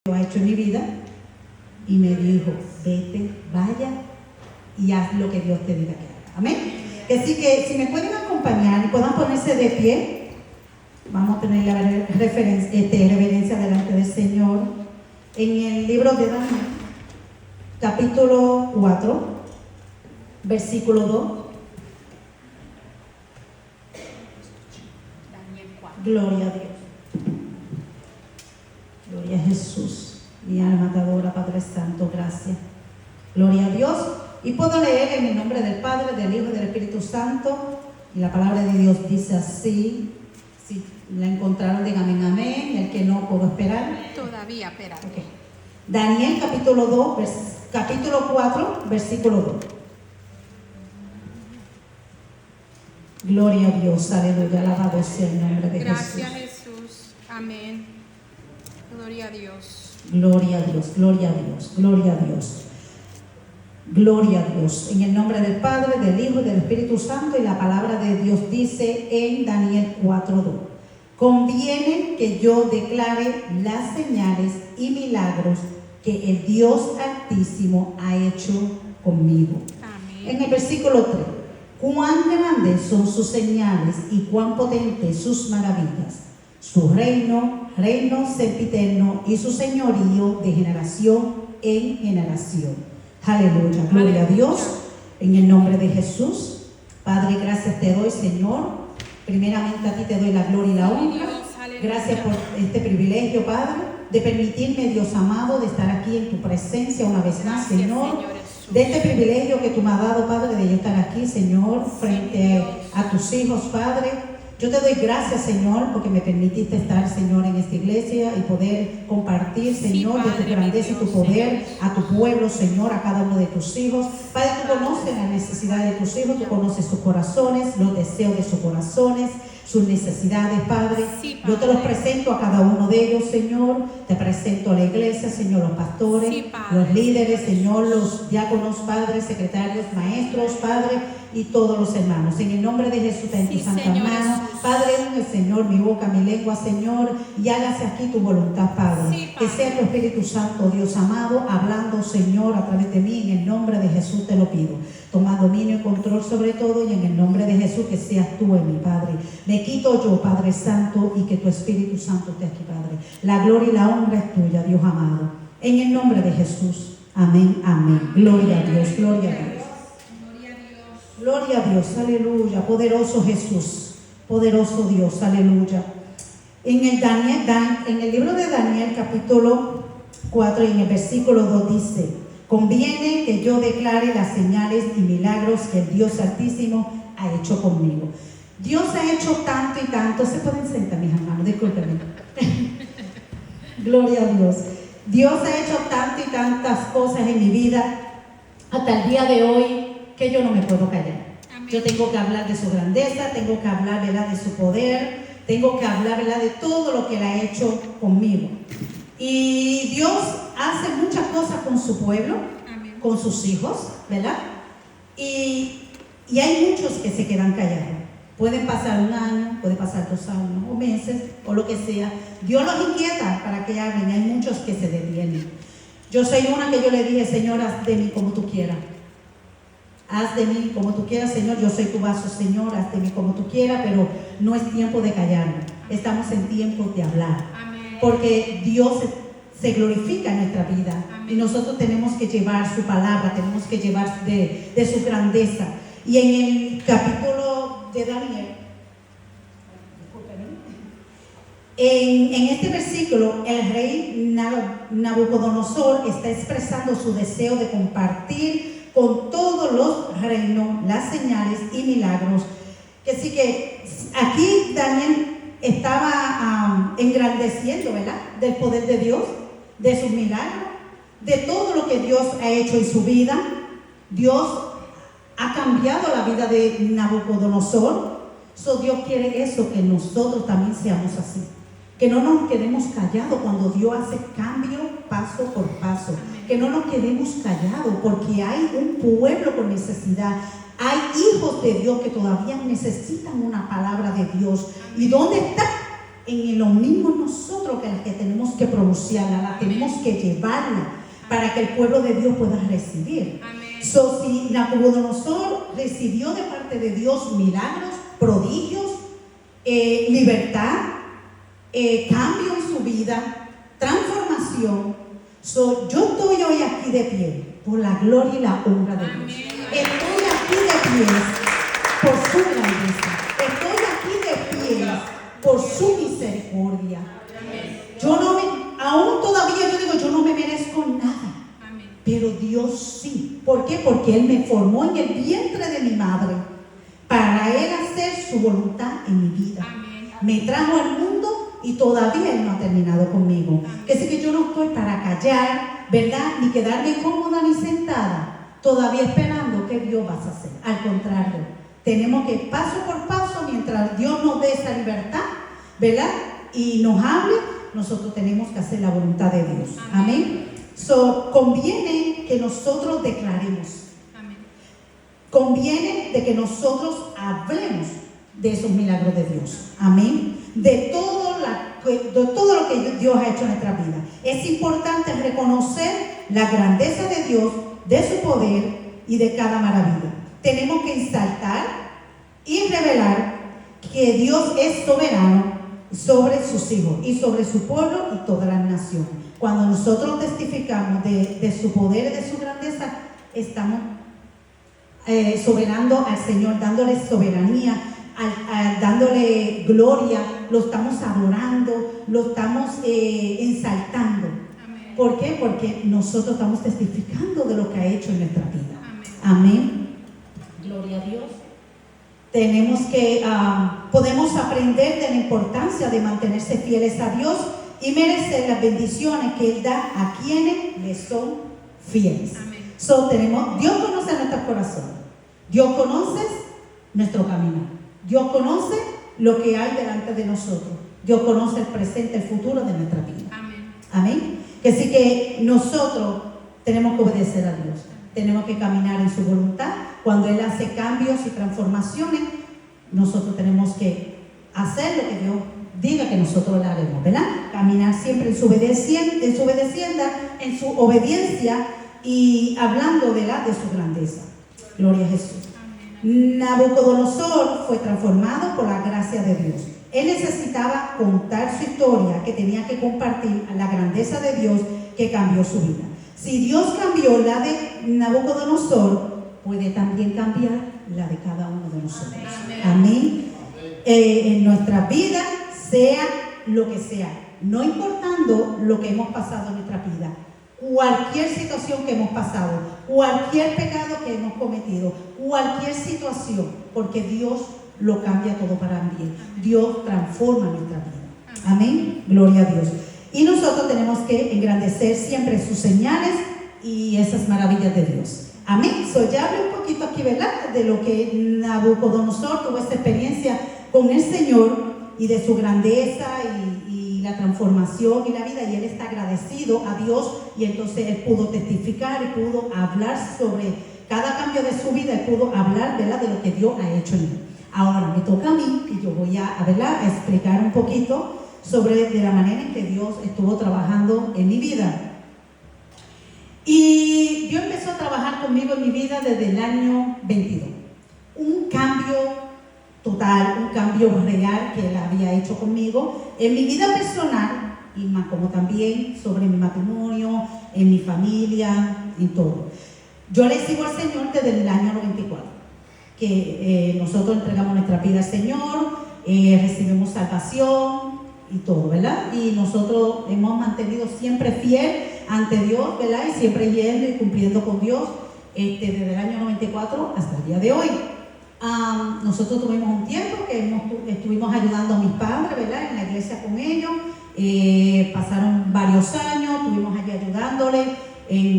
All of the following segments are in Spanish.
lo ha hecho en mi vida y me dijo, vete, vaya y haz lo que Dios te diga que haga. Amén. Así que si me pueden acompañar y puedan ponerse de pie, vamos a tener la reverencia delante del Señor. En el libro de Daniel, capítulo 4, versículo 2. Daniel 4. Gloria a Dios. Gloria a Jesús. Mi alma te adora, Padre Santo, gracias. Gloria a Dios. Y puedo leer en el nombre del Padre, del Hijo y del Espíritu Santo. Y la palabra de Dios dice así. Si la encontraron, digan amén. Y el que no, puedo esperar. Todavía, espérate. Okay. Daniel capítulo 4, versículo 2. Gloria a Dios, aleluya, alabado sea el nombre de Jesús. Gracias, Jesús. Amén. Gloria a Dios. Gloria a Dios, gloria a Dios, gloria a Dios. Gloria a Dios. En el nombre del Padre, del Hijo y del Espíritu Santo, y la palabra de Dios dice en Daniel 4:2. Conviene que yo declare las señales y milagros que el Dios Altísimo ha hecho conmigo. Amén. En el versículo 3. Cuán grandes son sus señales y cuán potentes sus maravillas. Su reino sempiterno, y su señorío de generación en generación. Aleluya, gloria a Dios. En el nombre de Jesús, Padre, gracias te doy, Señor. Primeramente a ti te doy la gloria y la honra. Gracias por este privilegio, Padre, de permitirme, Dios amado, de estar aquí en tu presencia una vez más, Señor. De este privilegio que tú me has dado, Padre, de yo estar aquí, Señor, frente a tus hijos, Padre. Yo te doy gracias, Señor, porque me permitiste estar, Señor, en esta iglesia y poder compartir, Señor, de tu grandeza y tu poder a tu pueblo, Señor, a cada uno de tus hijos. Padre, tú conoces la necesidad de tus hijos, tú conoces sus corazones, los deseos de sus corazones, sus necesidades, Padre. Sí, Padre. Yo te los presento a cada uno de ellos, Señor. Te presento a la iglesia, Señor, los pastores, Sí, Padre. los líderes, Señor, los diáconos, Padre, secretarios, maestros, Padre, y todos los hermanos. En el nombre de Jesús, en Sí, tu santa Señor mano, Jesús. Padre, une, Señor, mi boca, mi lengua, Señor, y hágase aquí tu voluntad, Padre. Sí, Que Padre. sea tu Espíritu Santo, Dios amado, hablando, Señor, a través de mí. En el nombre de Jesús te lo pido. Toma dominio y control sobre todo, y en el nombre de Jesús que seas tú en mi Padre. Me quito yo, Padre Santo, y que tu Espíritu Santo esté aquí, Padre. La gloria y la honra es tuya, Dios amado. En el nombre de Jesús. Amén, amén. Gloria a Dios, gloria a Dios. Gloria a Dios, aleluya. Poderoso Jesús, poderoso Dios, aleluya. En el libro de Daniel, capítulo 4, y en el versículo 2 dice: conviene que yo declare las señales y milagros que el Dios Altísimo ha hecho conmigo. Dios ha hecho tanto y tanto. Se pueden sentar, mis hermanos, discúlpenme. Gloria a Dios. Dios ha hecho tanto y tantas cosas en mi vida hasta el día de hoy, que yo no me puedo callar. Amén. Yo tengo que hablar de su grandeza, tengo que hablar, ¿verdad?, de su poder, tengo que hablar, ¿verdad?, de todo lo que Él ha hecho conmigo. Y Dios hace muchas cosas con su pueblo, Amén. con sus hijos, ¿verdad? Y hay muchos que se quedan callados. Pueden pasar un año, puede pasar 2 años o meses o lo que sea. Dios los inquieta para que hablen. Hay muchos que se detienen. Yo soy una que yo le dije: Señor, haz de mí como tú quieras. Haz de mí como tú quieras, Señor. Yo soy tu vaso, Señor. Haz de mí como tú quieras, pero no es tiempo de callarnos. Estamos en tiempo de hablar. Amén. Porque Dios se glorifica en nuestra vida. Amén. Y nosotros tenemos que llevar su palabra, tenemos que llevar de su grandeza. Y en el capítulo de Daniel, en este versículo, el rey Nabucodonosor está expresando su deseo de compartir con todos los reinos las señales y milagros. Que sí, que aquí Daniel estaba engrandeciendo, ¿verdad?, del poder de Dios, de sus milagros, de todo lo que Dios ha hecho en su vida. Dios ha cambiado la vida de Nabucodonosor. Dios quiere eso, que nosotros también seamos así. Que no nos quedemos callados cuando Dios hace cambio paso por paso. Que no nos quedemos callados, porque hay un pueblo con necesidad. Hay hijos de Dios que todavía necesitan una palabra de Dios. ¿Y dónde está en lo mismo nosotros que las que tenemos que producirla, la tenemos que llevarla para que el pueblo de Dios pueda recibir. Amén. So, si Nabucodonosor recibió de parte de Dios milagros, prodigios, libertad, cambio en su vida, transformación. So, yo estoy hoy aquí de pie por la gloria y la honra de Dios. Estoy aquí de pie por su grandeza. Estoy aquí de pie por su misericordia. Yo no me, aún todavía yo digo, yo no me merezco nada. Pero Dios sí. ¿Por qué? Porque Él me formó en el vientre de mi madre para Él hacer su voluntad en mi vida. Me trajo al mundo y todavía Él no ha terminado conmigo. Que sé que yo no estoy para callar, ¿verdad? Ni quedarme cómoda ni sentada, todavía esperando que Dios va a hacer. Al contrario, tenemos que paso por paso, mientras Dios nos dé esa libertad, ¿verdad? Y nos hable, nosotros tenemos que hacer la voluntad de Dios. Amén. So, conviene que nosotros declaremos. Amén. Conviene de que nosotros hablemos de esos milagros de Dios. Amén. De todo lo que Dios ha hecho en nuestra vida. Es importante reconocer la grandeza de Dios, de su poder y de cada maravilla. Tenemos que exaltar y revelar que Dios es soberano sobre sus hijos y sobre su pueblo y todas las naciones. Cuando nosotros testificamos de su poder y de su grandeza, estamos soberando al Señor, dándole soberanía, dándole gloria, lo estamos adorando, lo estamos exaltando. Amén. ¿Por qué? Porque nosotros estamos testificando de lo que ha hecho en nuestra vida. Amén. Amén. Gloria a Dios. Tenemos que, podemos aprender de la importancia de mantenerse fieles a Dios y merecer las bendiciones que Él da a quienes le son fieles. Amén. So, Dios conoce nuestro corazón, Dios conoce nuestro caminar, Dios conoce lo que hay delante de nosotros, Dios conoce el presente, el futuro de nuestra vida. Amén. Amén. Que sí que nosotros tenemos que obedecer a Dios, tenemos que caminar en su voluntad. Cuando Él hace cambios y transformaciones, nosotros tenemos que hacer lo que Dios diga que nosotros le haremos, ¿verdad? Caminar siempre en su obediencia y hablando, ¿verdad?, de su grandeza. Gloria a Jesús. Amén. Nabucodonosor fue transformado por la gracia de Dios. Él necesitaba contar su historia, que tenía que compartir la grandeza de Dios que cambió su vida. Si Dios cambió la de Nabucodonosor, puede también cambiar la de cada uno de nosotros. Amén. En nuestra vida, sea lo que sea, no importando lo que hemos pasado en nuestra vida, cualquier situación que hemos pasado, cualquier pecado que hemos cometido, cualquier situación, porque Dios lo cambia todo para bien. Dios transforma nuestra vida. Amén. Gloria a Dios. Y nosotros tenemos que engrandecer siempre sus señales y esas maravillas de Dios. Amén. So, ya hablé un poquito aquí, ¿verdad?, de lo que Nabucodonosor tuvo esta experiencia con el Señor y de su grandeza y la transformación y la vida, y él está agradecido a Dios, y entonces él pudo testificar y pudo hablar sobre cada cambio de su vida, y pudo hablar, ¿verdad?, de lo que Dios ha hecho en él. Ahora me toca a mí, y yo voy ¿verdad?, a explicar un poquito sobre de la manera en que Dios estuvo trabajando en mi vida. Y Dios empezó a trabajar conmigo en mi vida desde el año 22. Un cambio total, un cambio real que Él había hecho conmigo en mi vida personal, y más como también sobre mi matrimonio, en mi familia, en todo. Yo le sigo al Señor desde el año 94, que nosotros entregamos nuestra vida al Señor, recibimos salvación y todo, ¿verdad? Y nosotros hemos mantenido siempre fiel ante Dios, ¿verdad? Y siempre yendo y cumpliendo con Dios desde el año 94 hasta el día de hoy. Nosotros tuvimos un tiempo que estuvimos ayudando a mis padres, ¿verdad?, en la iglesia con ellos. Pasaron varios años, estuvimos allí ayudándole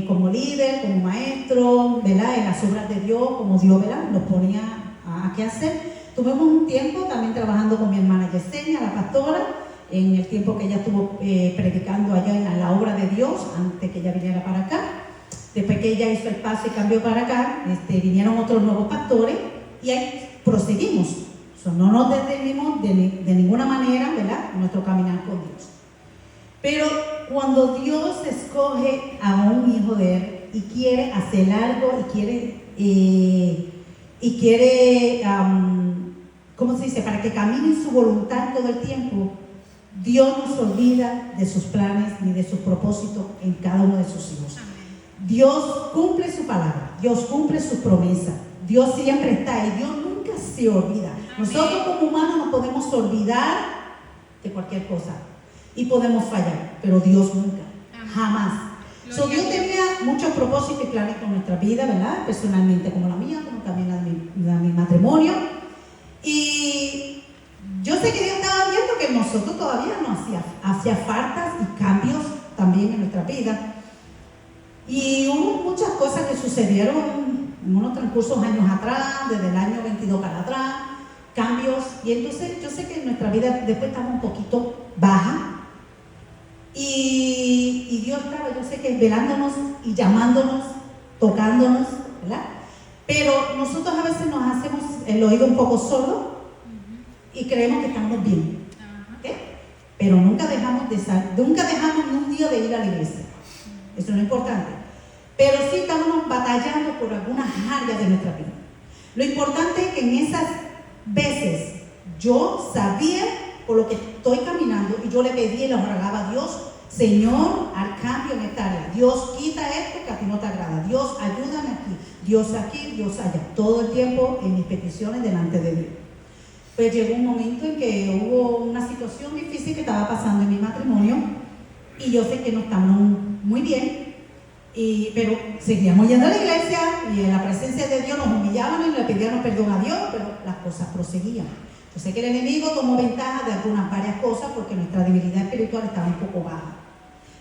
como líder, como maestro, ¿verdad?, en las obras de Dios, como Dios, ¿verdad?, nos ponía a qué hacer. Tuvimos un tiempo también trabajando con mi hermana Yesenia, la pastora, en el tiempo que ella estuvo predicando allá en la obra de Dios, antes que ella viniera para acá. Después que ella hizo el paso y cambió para acá, vinieron otros nuevos pastores, y ahí proseguimos. So, no nos detenemos de ninguna manera, ¿verdad?, en nuestro caminar con Dios. Pero cuando Dios escoge a un hijo de Él y quiere hacer algo y quiere ¿cómo se dice?, para que camine en su voluntad todo el tiempo, Dios no se olvida de sus planes ni de sus propósitos en cada uno de sus hijos. Dios cumple su palabra, Dios cumple su promesa, Dios siempre está ahí, Dios nunca se olvida. Nosotros como humanos nos podemos olvidar de cualquier cosa y podemos fallar, pero Dios nunca, jamás. So, Dios tenía muchos propósitos y planes con nuestra vida, ¿verdad? Personalmente como la mía, como también la de mi matrimonio. Y yo sé que Dios estaba viendo que nosotros todavía nos hacía faltas y cambios también en nuestra vida. Y hubo muchas cosas que sucedieron en unos transcursos años atrás, desde el año 22 para atrás, cambios. Y entonces yo sé que en nuestra vida después estaba un poquito baja. Y Dios estaba, yo sé que velándonos y llamándonos, tocándonos, ¿verdad? Pero nosotros a veces nos hacemos el oído un poco sordo y creemos que estamos bien, ¿okay? Pero nunca dejamos ni un día de ir a la iglesia. Eso no es importante. Pero sí estamos batallando por algunas áreas de nuestra vida. Lo importante es que en esas veces yo sabía por lo que estoy caminando y yo le pedí y le rogaba a Dios: Señor, al cambio en esta área. Dios, quita esto que a ti no te agrada. Dios, ayúdame aquí, Dios allá. Todo el tiempo en mis peticiones delante de Dios. Pues llegó un momento en que hubo una situación difícil que estaba pasando en mi matrimonio y yo sé que no estábamos muy bien, pero seguíamos yendo a la iglesia y en la presencia de Dios nos humillaban y le pedíamos perdón a Dios, pero las cosas proseguían. Yo sé que el enemigo tomó ventaja de varias cosas porque nuestra debilidad espiritual estaba un poco baja.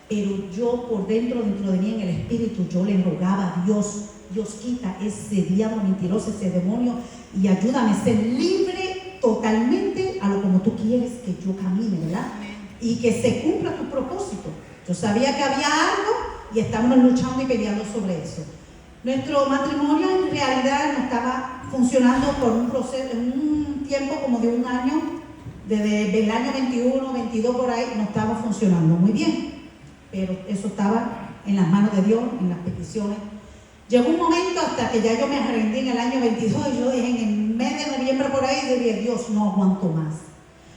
Pero yo por dentro de mí en el espíritu, yo le rogaba a Dios: Dios, quita ese diablo mentiroso, ese demonio, y ayúdame a ser libre totalmente a lo como tú quieres que yo camine, ¿verdad? Y que se cumpla tu propósito. Yo sabía que había algo y estábamos luchando y peleando sobre eso. Nuestro matrimonio en realidad no estaba funcionando por un proceso, en un tiempo como de un año, desde el año 21, 22 por ahí, no estaba funcionando muy bien. Pero eso estaba en las manos de Dios, en las peticiones. Llegó un momento hasta que ya yo me rendí en el año 22 y yo dije en el mes de noviembre por ahí, dije: Dios, no aguanto más.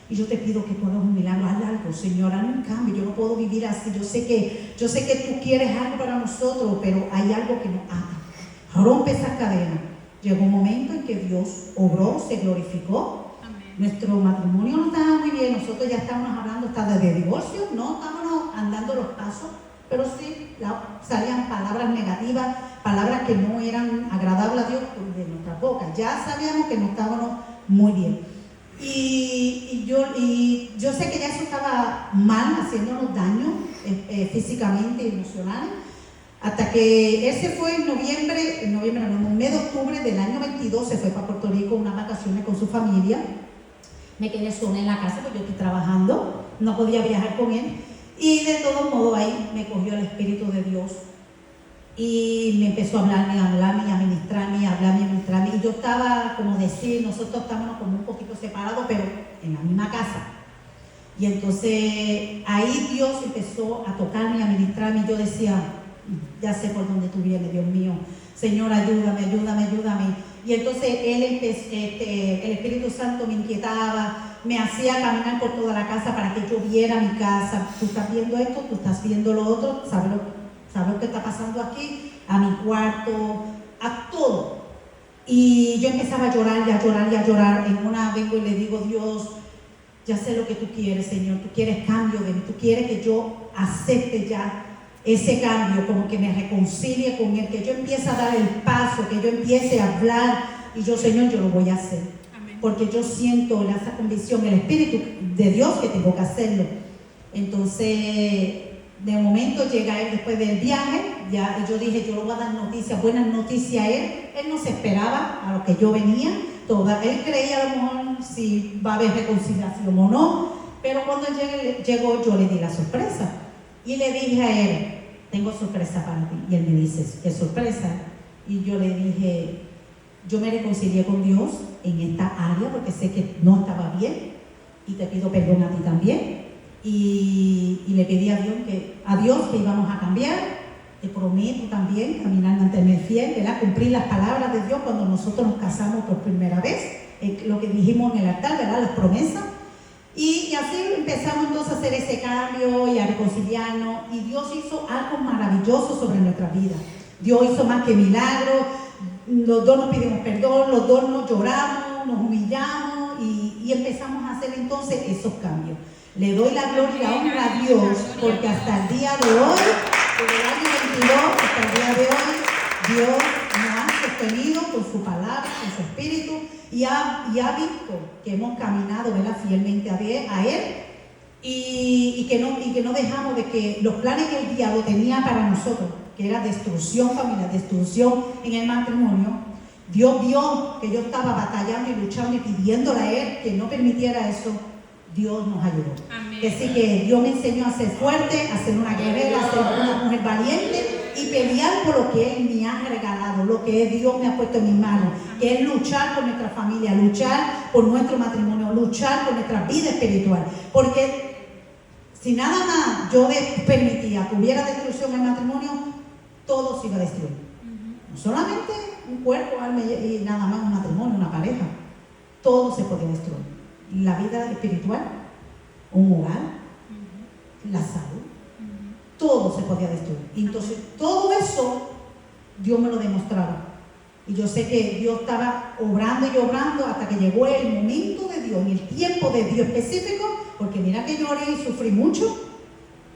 Y yo te pido que tú hagas un milagro, haz algo, Señor, haz un cambio. Yo no puedo vivir así. Yo sé que tú quieres algo para nosotros, pero hay algo que nos ata. Rompe esa cadena. Llegó un momento en que Dios obró, se glorificó. Amén. Nuestro matrimonio no estaba muy bien. Nosotros ya estábamos hablando hasta de divorcio, no estábamos andando los pasos, pero sí salían palabras negativas, palabras que no eran agradables a Dios de nuestra boca. Ya sabíamos que no estábamos muy bien. Y yo sé que ya eso estaba mal, haciéndonos daño físicamente y emocional, hasta que él se fue en el mes de octubre del año 22, se fue para Puerto Rico unas vacaciones con su familia. Me quedé sola en la casa porque yo estoy trabajando, no podía viajar con él, y de todo modo ahí me cogió el Espíritu de Dios y me empezó a hablarme, a ministrarme, y yo estaba, como decir, nosotros estábamos como un poquito separados, pero en la misma casa. Y entonces ahí Dios empezó a tocarme, a ministrarme, y yo decía: ya sé por dónde tú vienes, Dios mío, Señor, ayúdame. Y entonces el Espíritu Santo me inquietaba, me hacía caminar por toda la casa para que yo viera mi casa. Tú estás viendo esto, tú estás viendo lo otro, ¿sabes lo que está pasando aquí? A mi cuarto, a todo. Y yo empezaba a llorar. En una vengo y le digo: Dios, ya sé lo que tú quieres, Señor. Tú quieres cambio de mí. Tú quieres que yo acepte ya ese cambio, como que me reconcilie con Él, que yo empiece a dar el paso, que yo empiece a hablar. Y yo: Señor, yo lo voy a hacer. Amén. Porque yo siento esa convicción, el Espíritu de Dios, que tengo que hacerlo. Entonces, de momento llega él después del viaje, y yo dije: yo le voy a dar buenas noticias a él. Él no se esperaba a lo que yo venía. Él creía a lo mejor si va a haber reconciliación o no, pero cuando llegó yo le di la sorpresa y le dije a él: tengo sorpresa para ti. Y él me dice: ¿qué sorpresa? Y yo le dije: Yo me reconcilié con Dios en esta área porque sé que no estaba bien y te pido perdón a ti también. Y le pedí a Dios que íbamos a cambiar. Te prometo también caminar mantenerme fiel, ¿verdad? Cumplir las palabras de Dios cuando nosotros nos casamos por primera vez, lo que dijimos en el altar, ¿verdad? Las promesas. Y así empezamos entonces a hacer ese cambio y a reconciliarnos. Y Dios hizo algo maravilloso sobre nuestra vida. Dios hizo más que milagros. Los dos nos pedimos perdón, los dos nos lloramos, nos humillamos y empezamos a hacer entonces esos cambios. Le doy la gloria y la honra a Dios porque hasta el día de hoy, desde el año 22 hasta el día de hoy, Dios nos ha sostenido con su palabra, con su espíritu y ha visto que hemos caminado, ¿verdad?, fielmente a Él y que no dejamos de que los planes que el diablo tenía para nosotros, que era destrucción familiar, destrucción en el matrimonio. Dios vio que yo estaba batallando y luchando y pidiéndole a Él que no permitiera eso. Dios nos ayudó. Amén. Así que Dios me enseñó a ser fuerte, a ser una guerrera, a ser una mujer valiente y pelear por lo que Él me ha regalado, lo que Dios me ha puesto en mis manos, que es luchar por nuestra familia, luchar por nuestro matrimonio, luchar por nuestra vida espiritual. Porque si nada más yo permitía que hubiera destrucción en el matrimonio, todo se iba a destruir. No solamente un cuerpo, alma y nada más un matrimonio, una pareja. Todo se podía destruir. La vida espiritual, un hogar, la salud, todo se podía destruir. Y entonces todo eso Dios me lo demostraba. Y yo sé que Dios estaba obrando y obrando hasta que llegó el momento de Dios, en el tiempo de Dios específico, porque mira que lloré y sufrí mucho,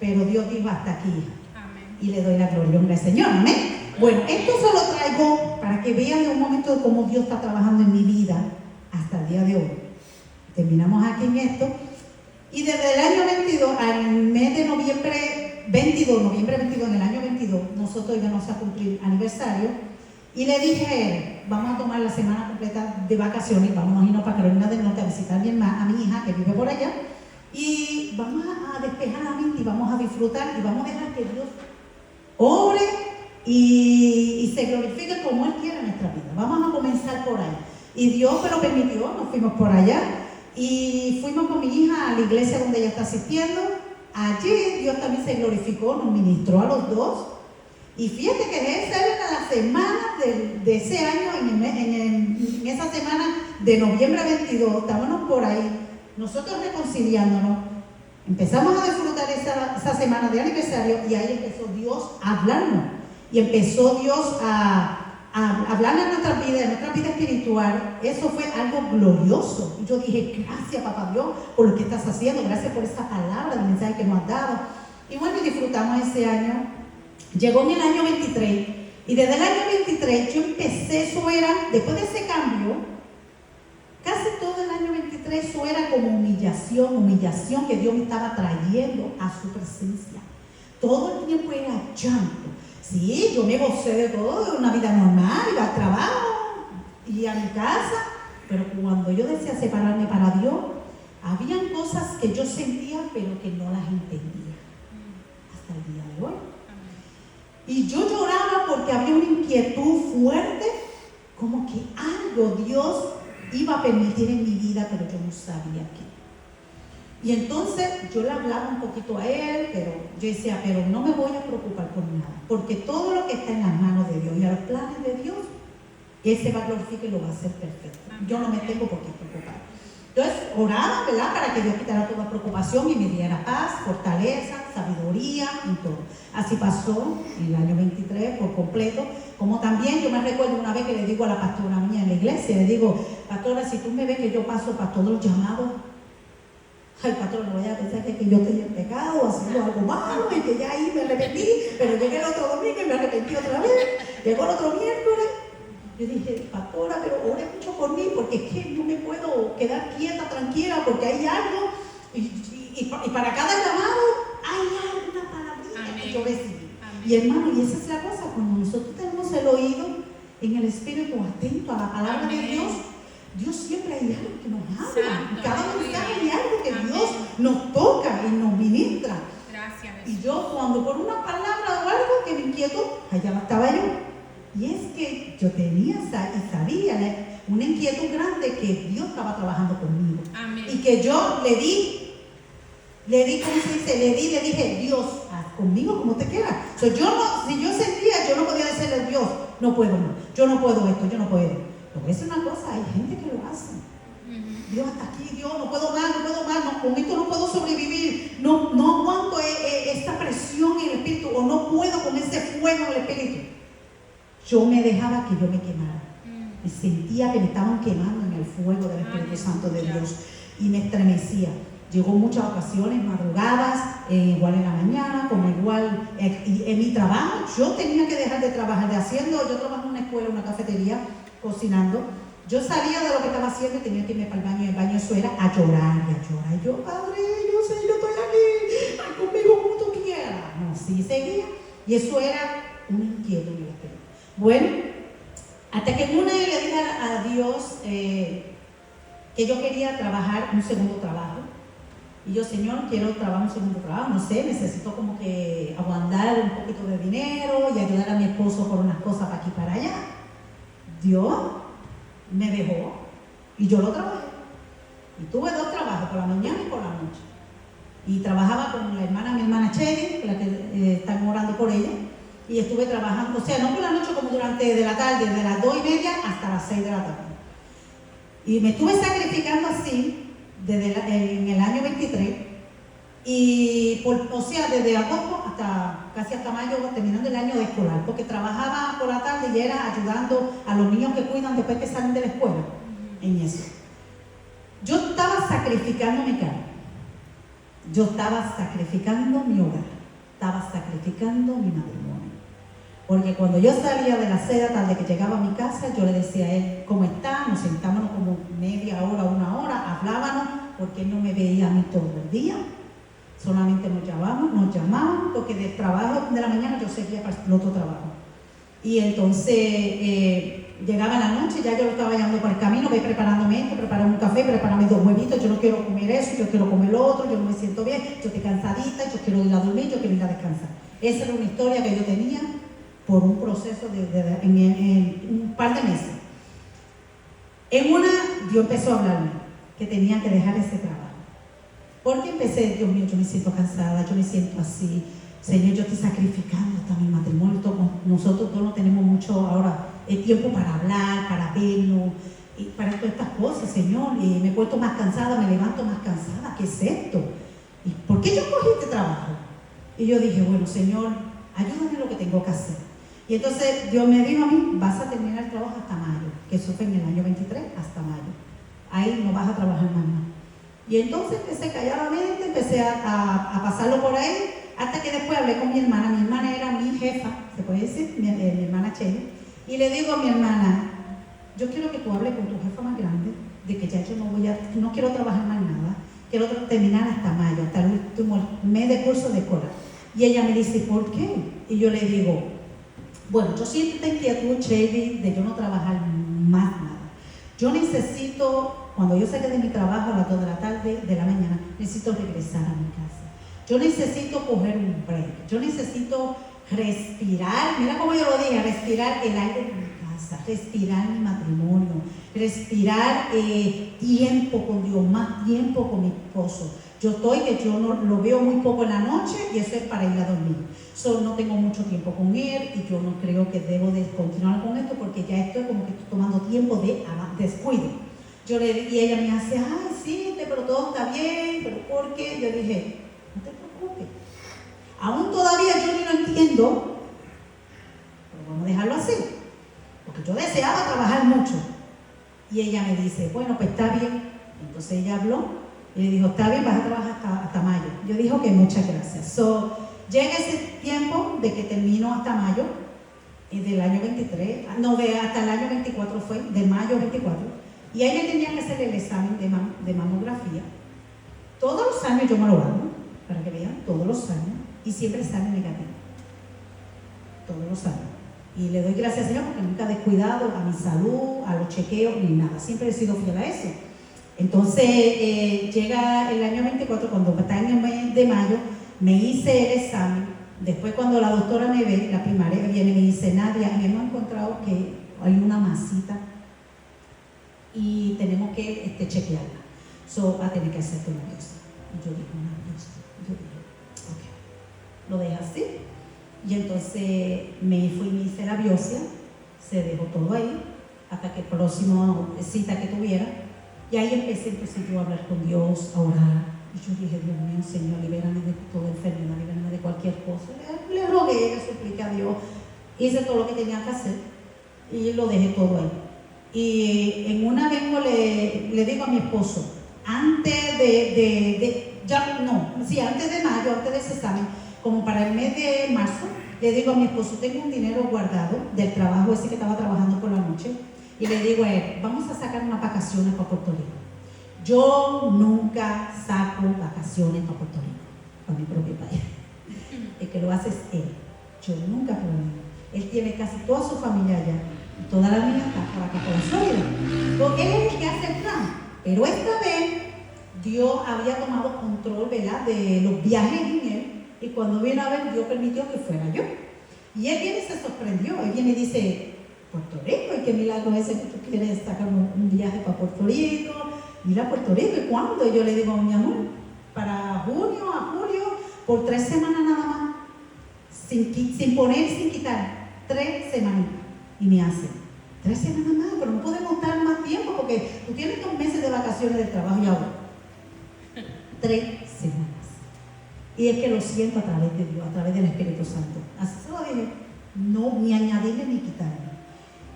pero Dios dijo hasta aquí, hija. Amén. Y le doy la gloria al Señor, amén. Bueno, esto se lo traigo para que vean de un momento de cómo Dios está trabajando en mi vida hasta el día de hoy. Terminamos aquí en esto. Y desde el año 22 al mes de noviembre 22, en el año 22, nosotros íbamos a cumplir aniversario. Y le dije a él, vamos a tomar la semana completa de vacaciones, vamos a irnos para Carolina del Norte a visitar a mi hija que vive por allá. Y vamos a despejar la mente y vamos a disfrutar y vamos a dejar que Dios obre y se glorifique como Él quiere en nuestra vida. Vamos a comenzar por ahí. Y Dios me lo permitió, nos fuimos por allá. Y fuimos con mi hija a la iglesia donde ella está asistiendo. Allí Dios también se glorificó, nos ministró a los dos. Y fíjate que esa era la semana de ese año, en esa semana de noviembre 22, estábamos por ahí, nosotros reconciliándonos. Empezamos a disfrutar esa semana de aniversario y ahí empezó Dios a hablarnos. Y empezó Dios a hablar en nuestra vida espiritual. Eso fue algo glorioso. Y yo dije, gracias papá Dios por lo que estás haciendo, gracias por esa palabra, el mensaje que nos has dado. Y bueno, disfrutamos ese año. Llegó en el año 23 y desde el año 23 yo empecé, eso era, después de ese cambio, casi todo el año 23 eso era como humillación que Dios me estaba trayendo a su presencia. Todo el tiempo era llanto. Sí, yo me gocé de todo, de una vida normal, iba al trabajo y a mi casa, pero cuando yo decía separarme para Dios, habían cosas que yo sentía pero que no las entendía hasta el día de hoy. Y yo lloraba porque había una inquietud fuerte, como que algo Dios iba a permitir en mi vida, pero yo no sabía qué. Y entonces yo le hablaba un poquito a él, pero yo decía, pero no me voy a preocupar por nada, porque todo lo que está en las manos de Dios y a los planes de Dios, Él se va a glorificar y lo va a hacer perfecto. Yo no me tengo por qué preocupar. Entonces oraba, ¿verdad?, para que Dios quitara toda preocupación y me diera paz, fortaleza, sabiduría y todo. Así pasó en el año 23 por completo. Como también yo me recuerdo una vez que le digo a la pastora mía en la iglesia, le digo, pastora, si tú me ves que yo paso para todos los llamados, ay, pastora, no vaya a pensar que yo estoy en pecado, haciendo algo malo y que ya ahí me arrepentí, pero llegué el otro domingo y me arrepentí otra vez. Llegó el otro miércoles. Yo dije, pastora, pero ore mucho por mí, porque es que no me puedo quedar quieta, tranquila, porque hay algo, y para cada llamado hay una palabrita que yo recibí. Amén. Y hermano, y esa es la cosa, cuando nosotros tenemos el oído en el espíritu atento a la palabra de Dios, Dios siempre hay algo que nos habla. Y cada mensaje hay algo que Dios nos toca y nos ministra. Gracias. Y yo cuando por una palabra o algo que me inquietó, allá estaba yo. Y es que yo tenía y sabía una inquietud grande que Dios estaba trabajando conmigo. Amén. Y que yo le di, ¿cómo se dice? Le dije, Dios, haz conmigo como te quieras. Si yo sentía, yo no podía decirle a Dios, no puedo más, yo no puedo esto, yo no puedo. Pero voy a decir una cosa, hay gente que lo hace. Dios, hasta aquí, Dios, no puedo más, no, con esto no puedo sobrevivir, no aguanto esta presión en el espíritu, o no puedo con ese fuego en el espíritu. Yo me dejaba que yo me quemara. Y sentía que me estaban quemando en el fuego del Espíritu Santo de Dios. Y me estremecía. Llegó muchas ocasiones, madrugadas, igual en la mañana, como igual en mi trabajo. Yo tenía que dejar de trabajar, yo trabajaba en una escuela, una cafetería, cocinando. Yo salía de lo que estaba haciendo y tenía que irme para el baño. Y el baño eso era a llorar y a llorar. Y yo, Padre, yo sé, yo estoy aquí, ay, conmigo como tú quieras. No, sí, seguía. Y eso era un inquieto en el espíritu. Bueno, hasta que en una le dije a Dios que yo quería trabajar un segundo trabajo. Y yo, Señor, quiero trabajar un segundo trabajo, no sé, necesito como que aguantar un poquito de dinero y ayudar a mi esposo por unas cosas para aquí y para allá. Dios me dejó y yo lo trabajé. Y tuve 2 trabajos, por la mañana y por la noche. Y trabajaba con mi hermana Chedi, la que están orando por ella. Y estuve trabajando, o sea, no por la noche como durante de la tarde, de las 2:30 hasta las 6 de la tarde. Y me estuve sacrificando así en el año 23. Y desde agosto casi hasta mayo, terminando el año de escolar, porque trabajaba por la tarde y era ayudando a los niños que cuidan después que salen de la escuela, en eso. Yo estaba sacrificando mi carne, yo estaba sacrificando mi hogar, estaba sacrificando mi matrimonio. Porque cuando yo salía de la 6 de la tarde que llegaba a mi casa, yo le decía a él, ¿cómo está? Nos sentábamos como media hora, 1 hora, hablábamos, porque él no me veía a mí todo el día. Solamente nos llamaban, porque del trabajo de la mañana yo seguía para el otro trabajo. Y entonces llegaba la noche, ya yo lo estaba llevando por el camino, voy preparándome esto, prepararme un café, prepararme 2 huevitos, yo no quiero comer eso, yo quiero comer lo otro, yo no me siento bien, yo estoy cansadita, yo quiero ir a dormir, yo quiero ir a descansar. Esa era una historia que yo tenía por un proceso en un par de meses. En una, Dios empezó a hablarme que tenía que dejar ese trabajo. Porque empecé, Dios mío, yo me siento cansada, yo me siento así. Señor, yo estoy sacrificando hasta mi matrimonio. Nosotros todos no tenemos mucho ahora tiempo para hablar, para vernos, y para todas estas cosas, Señor. Y me he puesto más cansada, me levanto más cansada. ¿Qué es esto? ¿Y por qué yo cogí este trabajo? Y yo dije, bueno, Señor, ayúdame en lo que tengo que hacer. Y entonces Dios me dijo a mí, vas a terminar el trabajo hasta mayo, que eso fue en el año 23, hasta mayo. Ahí no vas a trabajar más nada. Y entonces empecé calladamente, empecé a pasarlo por ahí, hasta que después hablé con mi hermana. Mi hermana era mi jefa, se puede decir, mi hermana Cheli. Y le digo a mi hermana, yo quiero que tú hables con tu jefa más grande, de que ya yo no quiero trabajar más nada, quiero terminar hasta mayo, hasta el último mes de curso de escolar. Y ella me dice, ¿por qué? Y yo le digo, bueno, yo siento esta inquietud, Cheli, de yo no trabajar más nada. Yo necesito, cuando yo salga de mi trabajo a las 2 de la tarde, de la mañana, necesito regresar a mi casa. Yo necesito coger un break. Yo necesito respirar, mira cómo yo lo dije, respirar el aire de mi casa, respirar mi matrimonio, respirar tiempo con Dios, más tiempo con mi esposo. Yo no lo veo muy poco en la noche y eso es para ir a dormir. No tengo mucho tiempo con él y yo no creo que debo de continuar con esto porque ya estoy como que estoy tomando tiempo de descuido. Y ella me hace, ay, sí, pero todo está bien, pero ¿por qué? Yo dije, no te preocupes. Aún todavía yo ni lo entiendo, pero vamos a dejarlo así. Porque yo deseaba trabajar mucho. Y ella me dice, bueno, pues está bien. Entonces ella habló y le dijo, está bien, vas a trabajar hasta mayo. Yo dije, ok, muchas gracias. Llega ese tiempo de que termino hasta mayo, del año 23, hasta el año 24 fue, de mayo 24. Y ahí me tenían que hacer el examen de mamografía. Todos los años yo me lo hago, para que vean, todos los años, y siempre sale negativo. Todos los años. Y le doy gracias al Señor porque nunca he descuidado a mi salud, a los chequeos, ni nada. Siempre he sido fiel a eso. Entonces, llega el año 24, cuando está en el mes de mayo, me hice el examen. Después, cuando la doctora me ve, la primaria viene y me dice, Nadia, hemos encontrado que hay una masita y tenemos que chequearla. So, va a tener que hacerte una biopsia. Y yo dije, una biopsia. Yo dije, ok. Lo dejé así. Y entonces me fui y me hice la biopsia. Se dejó todo ahí hasta que el próximo cita que tuviera. Y ahí empecé entonces yo a hablar con Dios, a orar. Y yo dije, Dios mío, Señor, libérame de toda enfermedad, libérame de cualquier cosa. Le rogué, le supliqué a Dios. Hice todo lo que tenía que hacer y lo dejé todo ahí. Y en una vengo le digo a mi esposo, antes antes de mayo, antes de ese examen, como para el mes de marzo, le digo a mi esposo, tengo un dinero guardado del trabajo ese que estaba trabajando por la noche, y le digo a él, vamos a sacar unas vacaciones para Puerto Rico. Yo nunca saco vacaciones para Puerto Rico, para mi propio país. El que lo hace es él. Yo nunca puedo ir. Él tiene casi toda su familia allá, y toda la mía está por acá, por la Florida. Porque él es el que hace el plan. Pero esta vez, Dios había tomado control, ¿verdad?, de los viajes en él, y cuando vino a ver, Dios permitió que fuera yo. Y él viene y se sorprendió. Él viene y dice, Puerto Rico, ¿y qué milagro es ese que tú quieres sacar un viaje para Puerto Rico? Mira, Puerto Rico, ¿y cuándo? Y yo le digo, mi amor, para junio a julio, por 3 semanas nada más, sin poner, sin quitar, 3 semanas. Y me hace, 3 semanas más, pero no podemos estar más tiempo porque tú tienes 2 meses de vacaciones del trabajo y ahora. 3 semanas. Y es que lo siento a través de Dios, a través del Espíritu Santo. Así se lo dije, no ni añadirle ni quitarle.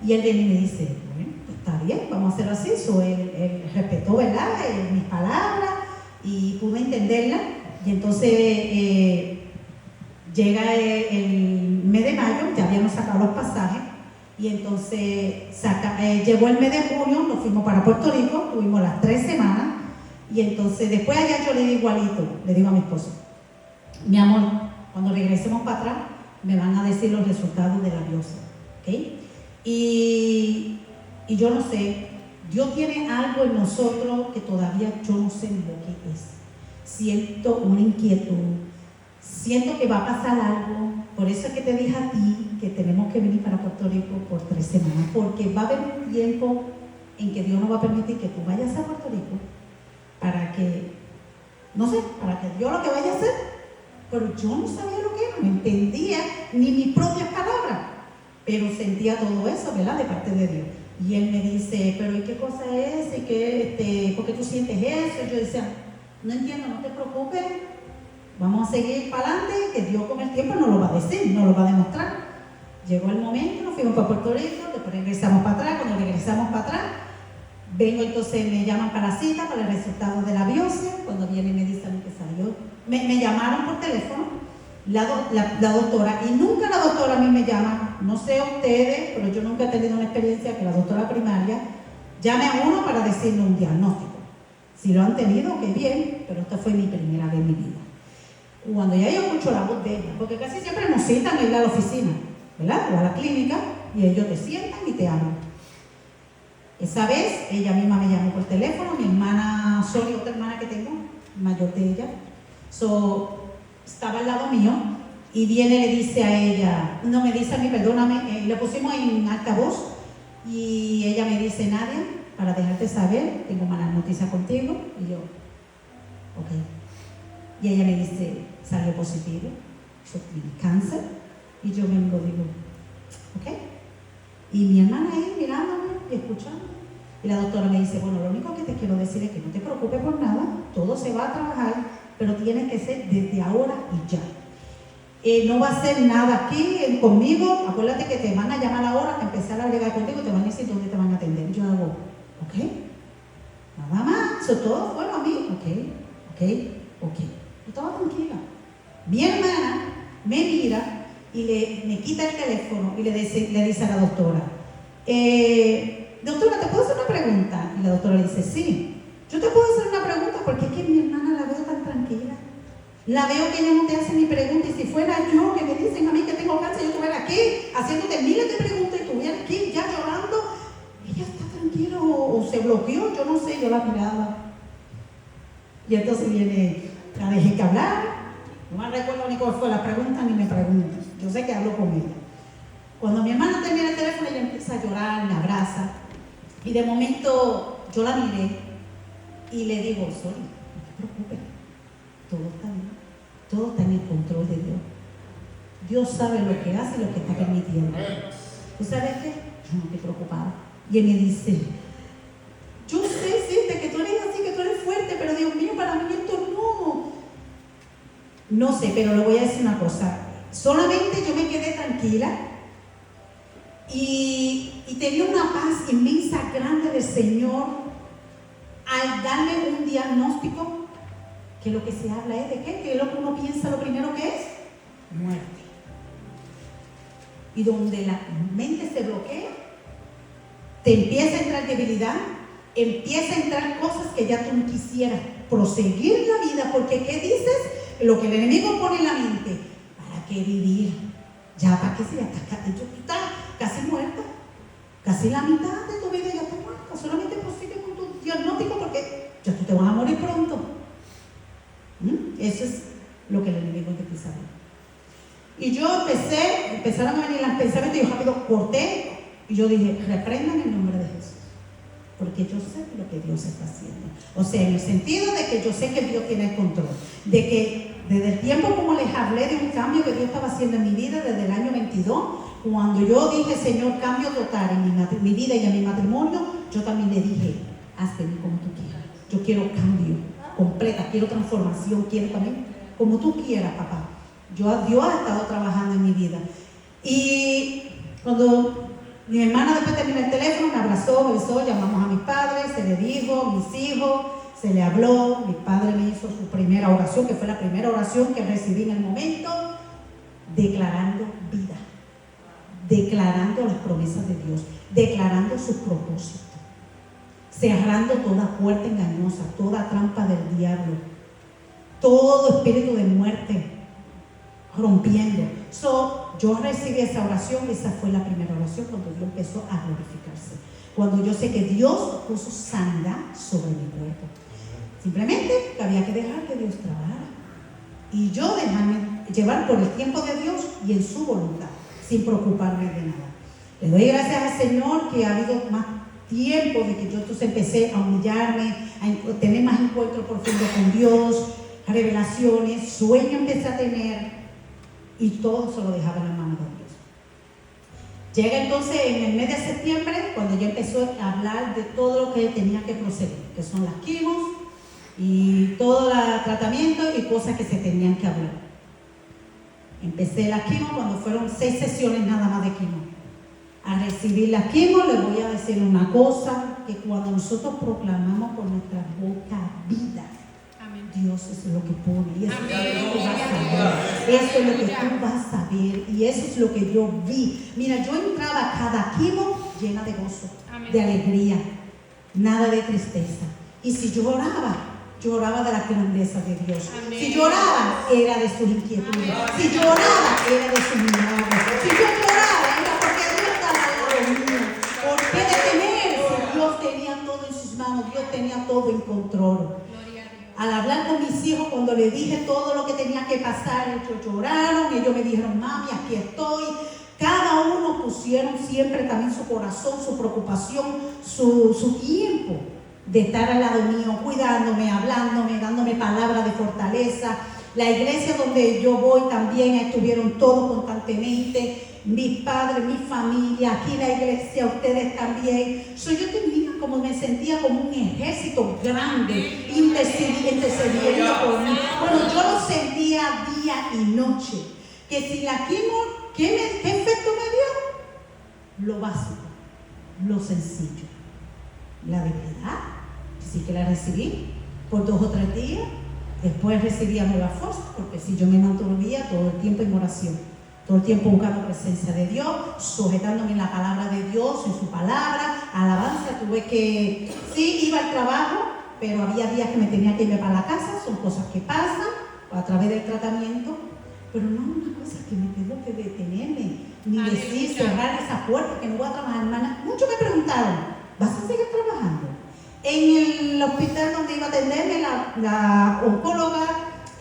Y él viene y me dice, bueno, pues está bien, vamos a hacer así. Él respetó, ¿verdad?, mis palabras y pudo entenderla. Y entonces llega el mes de mayo, ya habíamos sacado los pasajes. Y entonces llegó el mes de junio, nos fuimos para Puerto Rico, tuvimos las 3 semanas. Y entonces después allá yo le digo igualito, le digo a mi esposo, mi amor, cuando regresemos para atrás, me van a decir los resultados de la biopsia, ¿ok? Y yo no sé, Dios tiene algo en nosotros que todavía yo no sé lo que es. Siento una inquietud, siento que va a pasar algo. Por eso es que te dije a ti que tenemos que venir para Puerto Rico por 3 semanas, porque va a haber un tiempo en que Dios no va a permitir que tú vayas a Puerto Rico para que, no sé, para que Dios lo que vaya a hacer, pero yo no sabía lo que era, no entendía ni mis propias palabras, pero sentía todo eso, ¿verdad?, de parte de Dios. Y él me dice, pero ¿y qué cosa es? ¿Y qué, por qué tú sientes eso? Y yo decía, no entiendo, no te preocupes, vamos a seguir para adelante, que Dios con el tiempo nos lo va a decir, nos lo va a demostrar. Llegó el momento, nos fuimos para Puerto Rico, después regresamos para atrás. Cuando regresamos para atrás, vengo entonces, me llaman para la cita, para el resultado de la biopsia. Cuando viene me dicen que salió, me llamaron por teléfono, la doctora, y nunca la doctora a mí me llama, no sé ustedes, pero yo nunca he tenido una experiencia que la doctora primaria llame a uno para decirle un diagnóstico. Si lo han tenido, qué bien, pero esta fue mi primera vez en mi vida. Cuando ya yo escucho la voz de ella, porque casi siempre nos citan a ir a la oficina, ¿verdad?, o a la clínica, y ellos te sientan y te hablan. Esa vez, ella misma me llamó por teléfono, mi hermana Soli, otra hermana que tengo, mayor de ella, estaba al lado mío, y viene y le dice a ella, no me dice a mí, perdóname, le pusimos en altavoz, y ella me dice, Nadia, para dejarte saber, tengo malas noticias contigo, y yo, ok. Y ella me dice, salió positivo, yo tiene cáncer, y yo me lo digo, ok. Y mi hermana ahí mirándome y escuchando. Y la doctora me dice, bueno, lo único que te quiero decir es que no te preocupes por nada, todo se va a trabajar, pero tiene que ser desde ahora y ya. No va a ser nada aquí conmigo, acuérdate que te van a llamar ahora, empezar a llegar contigo y te van a decir dónde te van a atender. Y yo hago, ok, nada más, eso todo fue a mí, ok. Yo estaba tranquila. Mi hermana me mira y me quita el teléfono y le dice a la doctora, doctora, ¿te puedo hacer una pregunta? Y la doctora le dice, sí, yo te puedo hacer una pregunta porque es que mi hermana la veo tan tranquila. La veo que ella no te hace ni pregunta, y si fuera yo que me dicen a mí que tengo cáncer, yo estuviera aquí haciéndote miles de preguntas y estuviera aquí ya llorando. Ella está tranquila o se bloqueó, yo no sé, yo la miraba. Y entonces viene, la dejé que hablar, no me recuerdo ni cuál fue la pregunta ni me preguntas, yo sé que hablo con ella. Cuando mi hermana termina el teléfono, ella empieza a llorar, me abraza. Y de momento yo la miré y le digo, Sol, no te preocupes, todo está bien, todo está en el control de Dios. Dios sabe lo que hace y lo que está permitiendo. ¿Tú sabes qué? Yo no estoy preocupada. Y él me dice, yo sé, sí, de que tú eres así, que tú eres fuerte, pero Dios mío, para mí esto no. No sé, pero le voy a decir una cosa. Solamente yo me quedé tranquila y tenía una paz inmensa, grande del Señor al darme un diagnóstico, que lo que se habla es de qué, que es lo que uno piensa, lo primero que es muerte. Y donde la mente se bloquea, te empieza a entrar debilidad, empieza a entrar cosas que ya tú no quisieras proseguir la vida, porque ¿qué dices? Lo que el enemigo pone en la mente, ¿para qué vivir? Ya, ¿para qué si ya estás casi muerta? Casi la mitad de tu vida ya está muerta. Solamente prosigue con tu diagnóstico porque ya tú te vas a morir pronto. Eso es lo que el enemigo empieza a ver. Y yo empezaron a venir los pensamientos y yo rápido corté y yo dije, reprendan en el nombre de Jesús. Porque yo sé lo que Dios está haciendo. O sea, en el sentido de que yo sé que Dios tiene el control. De que desde el tiempo como les hablé de un cambio que Dios estaba haciendo en mi vida desde el año 22, cuando yo dije, Señor, cambio total en mi vida y en mi matrimonio, yo también le dije, haz de mí como tú quieras. Yo quiero cambio completa, quiero transformación, quiero también como tú quieras, papá. Dios ha estado trabajando en mi vida. Y cuando mi hermana después terminó el teléfono, me abrazó, me besó, llamamos a mis padres, se le dijo, mis hijos, se le habló. Mi padre me hizo su primera oración, que fue la primera oración que recibí en el momento, declarando vida, declarando las promesas de Dios, declarando sus propósitos, cerrando toda puerta engañosa, toda trampa del diablo, todo espíritu de muerte, rompiendo. Yo recibí esa oración y esa fue la primera oración cuando Dios empezó a glorificarse. Cuando yo sé que Dios puso sanidad sobre mi cuerpo. Simplemente había que dejar que Dios trabajara. Y yo dejarme llevar por el tiempo de Dios y en su voluntad, sin preocuparme de nada. Le doy gracias al Señor que ha habido más tiempo de que yo entonces empecé a humillarme, a tener más encuentro profundo con Dios, revelaciones, sueños empecé a tener. Y todo se lo dejaba en la mano de Dios. Llega entonces en el mes de septiembre, cuando yo empezó a hablar de todo lo que tenía que proceder, que son las quimos y todo el tratamiento y cosas que se tenían que hablar. Empecé la quimo cuando fueron 6 sesiones nada más de quimo. A recibir la quimo les voy a decir una cosa, que cuando nosotros proclamamos por nuestra boca vida, Dios es lo que pone y eso es lo que tú vas a ver. Eso es lo que tú vas a ver y eso es lo que yo vi. Mira, yo entraba cada quimo llena de gozo, de alegría, nada de tristeza. Y si lloraba de la grandeza de Dios. Si lloraba, era de sus inquietudes. Si lloraba, era de sus milagros. Si yo lloraba, era porque Dios estaba al lado mío. ¿Por qué detener? Si Dios tenía todo en sus manos, Dios tenía todo en control. Al hablar con mis hijos, cuando les dije todo lo que tenía que pasar, ellos lloraron, ellos me dijeron, mami, aquí estoy. Cada uno pusieron siempre también su corazón, su preocupación, su tiempo de estar al lado mío, cuidándome, hablándome, dándome palabras de fortaleza. La iglesia donde yo voy también estuvieron todos constantemente. Mis padres, mi familia, aquí la iglesia, ustedes también. Yo tenía como, me sentía como un ejército grande intercediendo por mí. Bueno, yo lo sentía día y noche. Que si la quimo, ¿qué efecto me dio? Lo básico, lo sencillo. La debilidad, sí que la recibí por 2 o 3 días. Después recibía nueva fuerza, porque si yo me mantenía todo el tiempo en oración. Todo el tiempo buscando presencia de Dios, sujetándome en la palabra de Dios, en su palabra, alabanza. Tuve que, sí, iba al trabajo, pero había días que me tenía que irme para la casa. Son cosas que pasan a través del tratamiento, pero no una cosa que me tengo que detenerme, ni decir, cerrar esa puerta, que no voy a trabajar, hermana. Muchos me preguntaron, ¿vas a seguir trabajando? En el hospital donde iba a atenderme, la oncóloga,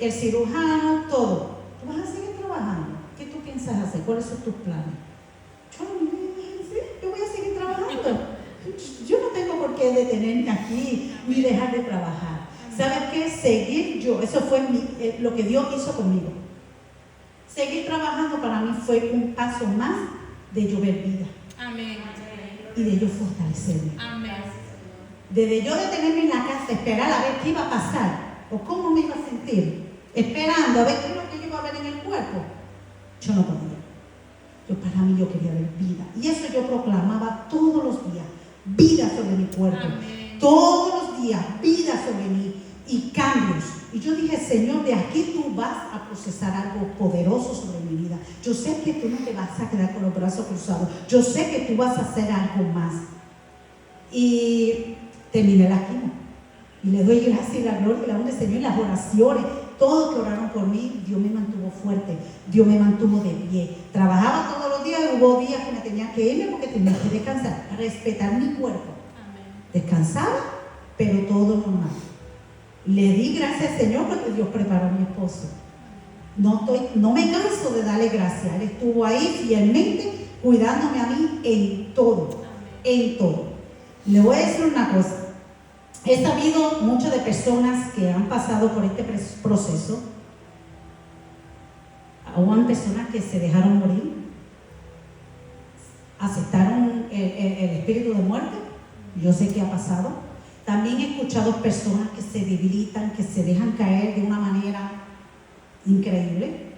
el cirujano, todo. ¿Tú vas a seguir trabajando? ¿Qué tú piensas hacer? ¿Cuáles son tus planes? Sí, yo voy a seguir trabajando. Yo no tengo por qué detenerme aquí ni dejar de trabajar. ¿Sabes qué? Seguir yo, eso fue lo que Dios hizo conmigo. Seguir trabajando para mí fue un paso más de yo ver vida. Amén. Y de yo fortalecerme. Amén. Desde yo detenerme en la casa, esperar a ver qué iba a pasar o cómo me iba a sentir, esperando a ver qué es lo que yo iba a ver en el cuerpo, yo no podía. Para mí yo quería ver vida. Y eso yo proclamaba todos los días, vida sobre mi cuerpo. Amén. Todos los días, vida sobre mí y cambios. Y yo dije, Señor, de aquí tú vas a procesar algo poderoso sobre mi vida. Yo sé que tú no te vas a quedar con los brazos cruzados. Yo sé que tú vas a hacer algo más. Y terminé la quimio. Y le doy gracias y la gloria y la honra al Señor y las oraciones. Todos que oraron por mí, Dios me mantuvo fuerte. Dios me mantuvo de pie. Trabajaba todos los días y hubo días que me tenía que irme porque tenía que descansar. Respetar mi cuerpo. Descansaba, pero todo normal. Le di gracias al Señor porque Dios preparó a mi esposo. No me canso de darle gracias. Él estuvo ahí fielmente cuidándome a mí en todo. En todo. Le voy a decir una cosa. He sabido mucho de personas que han pasado por este proceso. Hubo personas que se dejaron morir. Aceptaron el espíritu de muerte. Yo sé que ha pasado. También he escuchado personas que se debilitan, que se dejan caer de una manera increíble.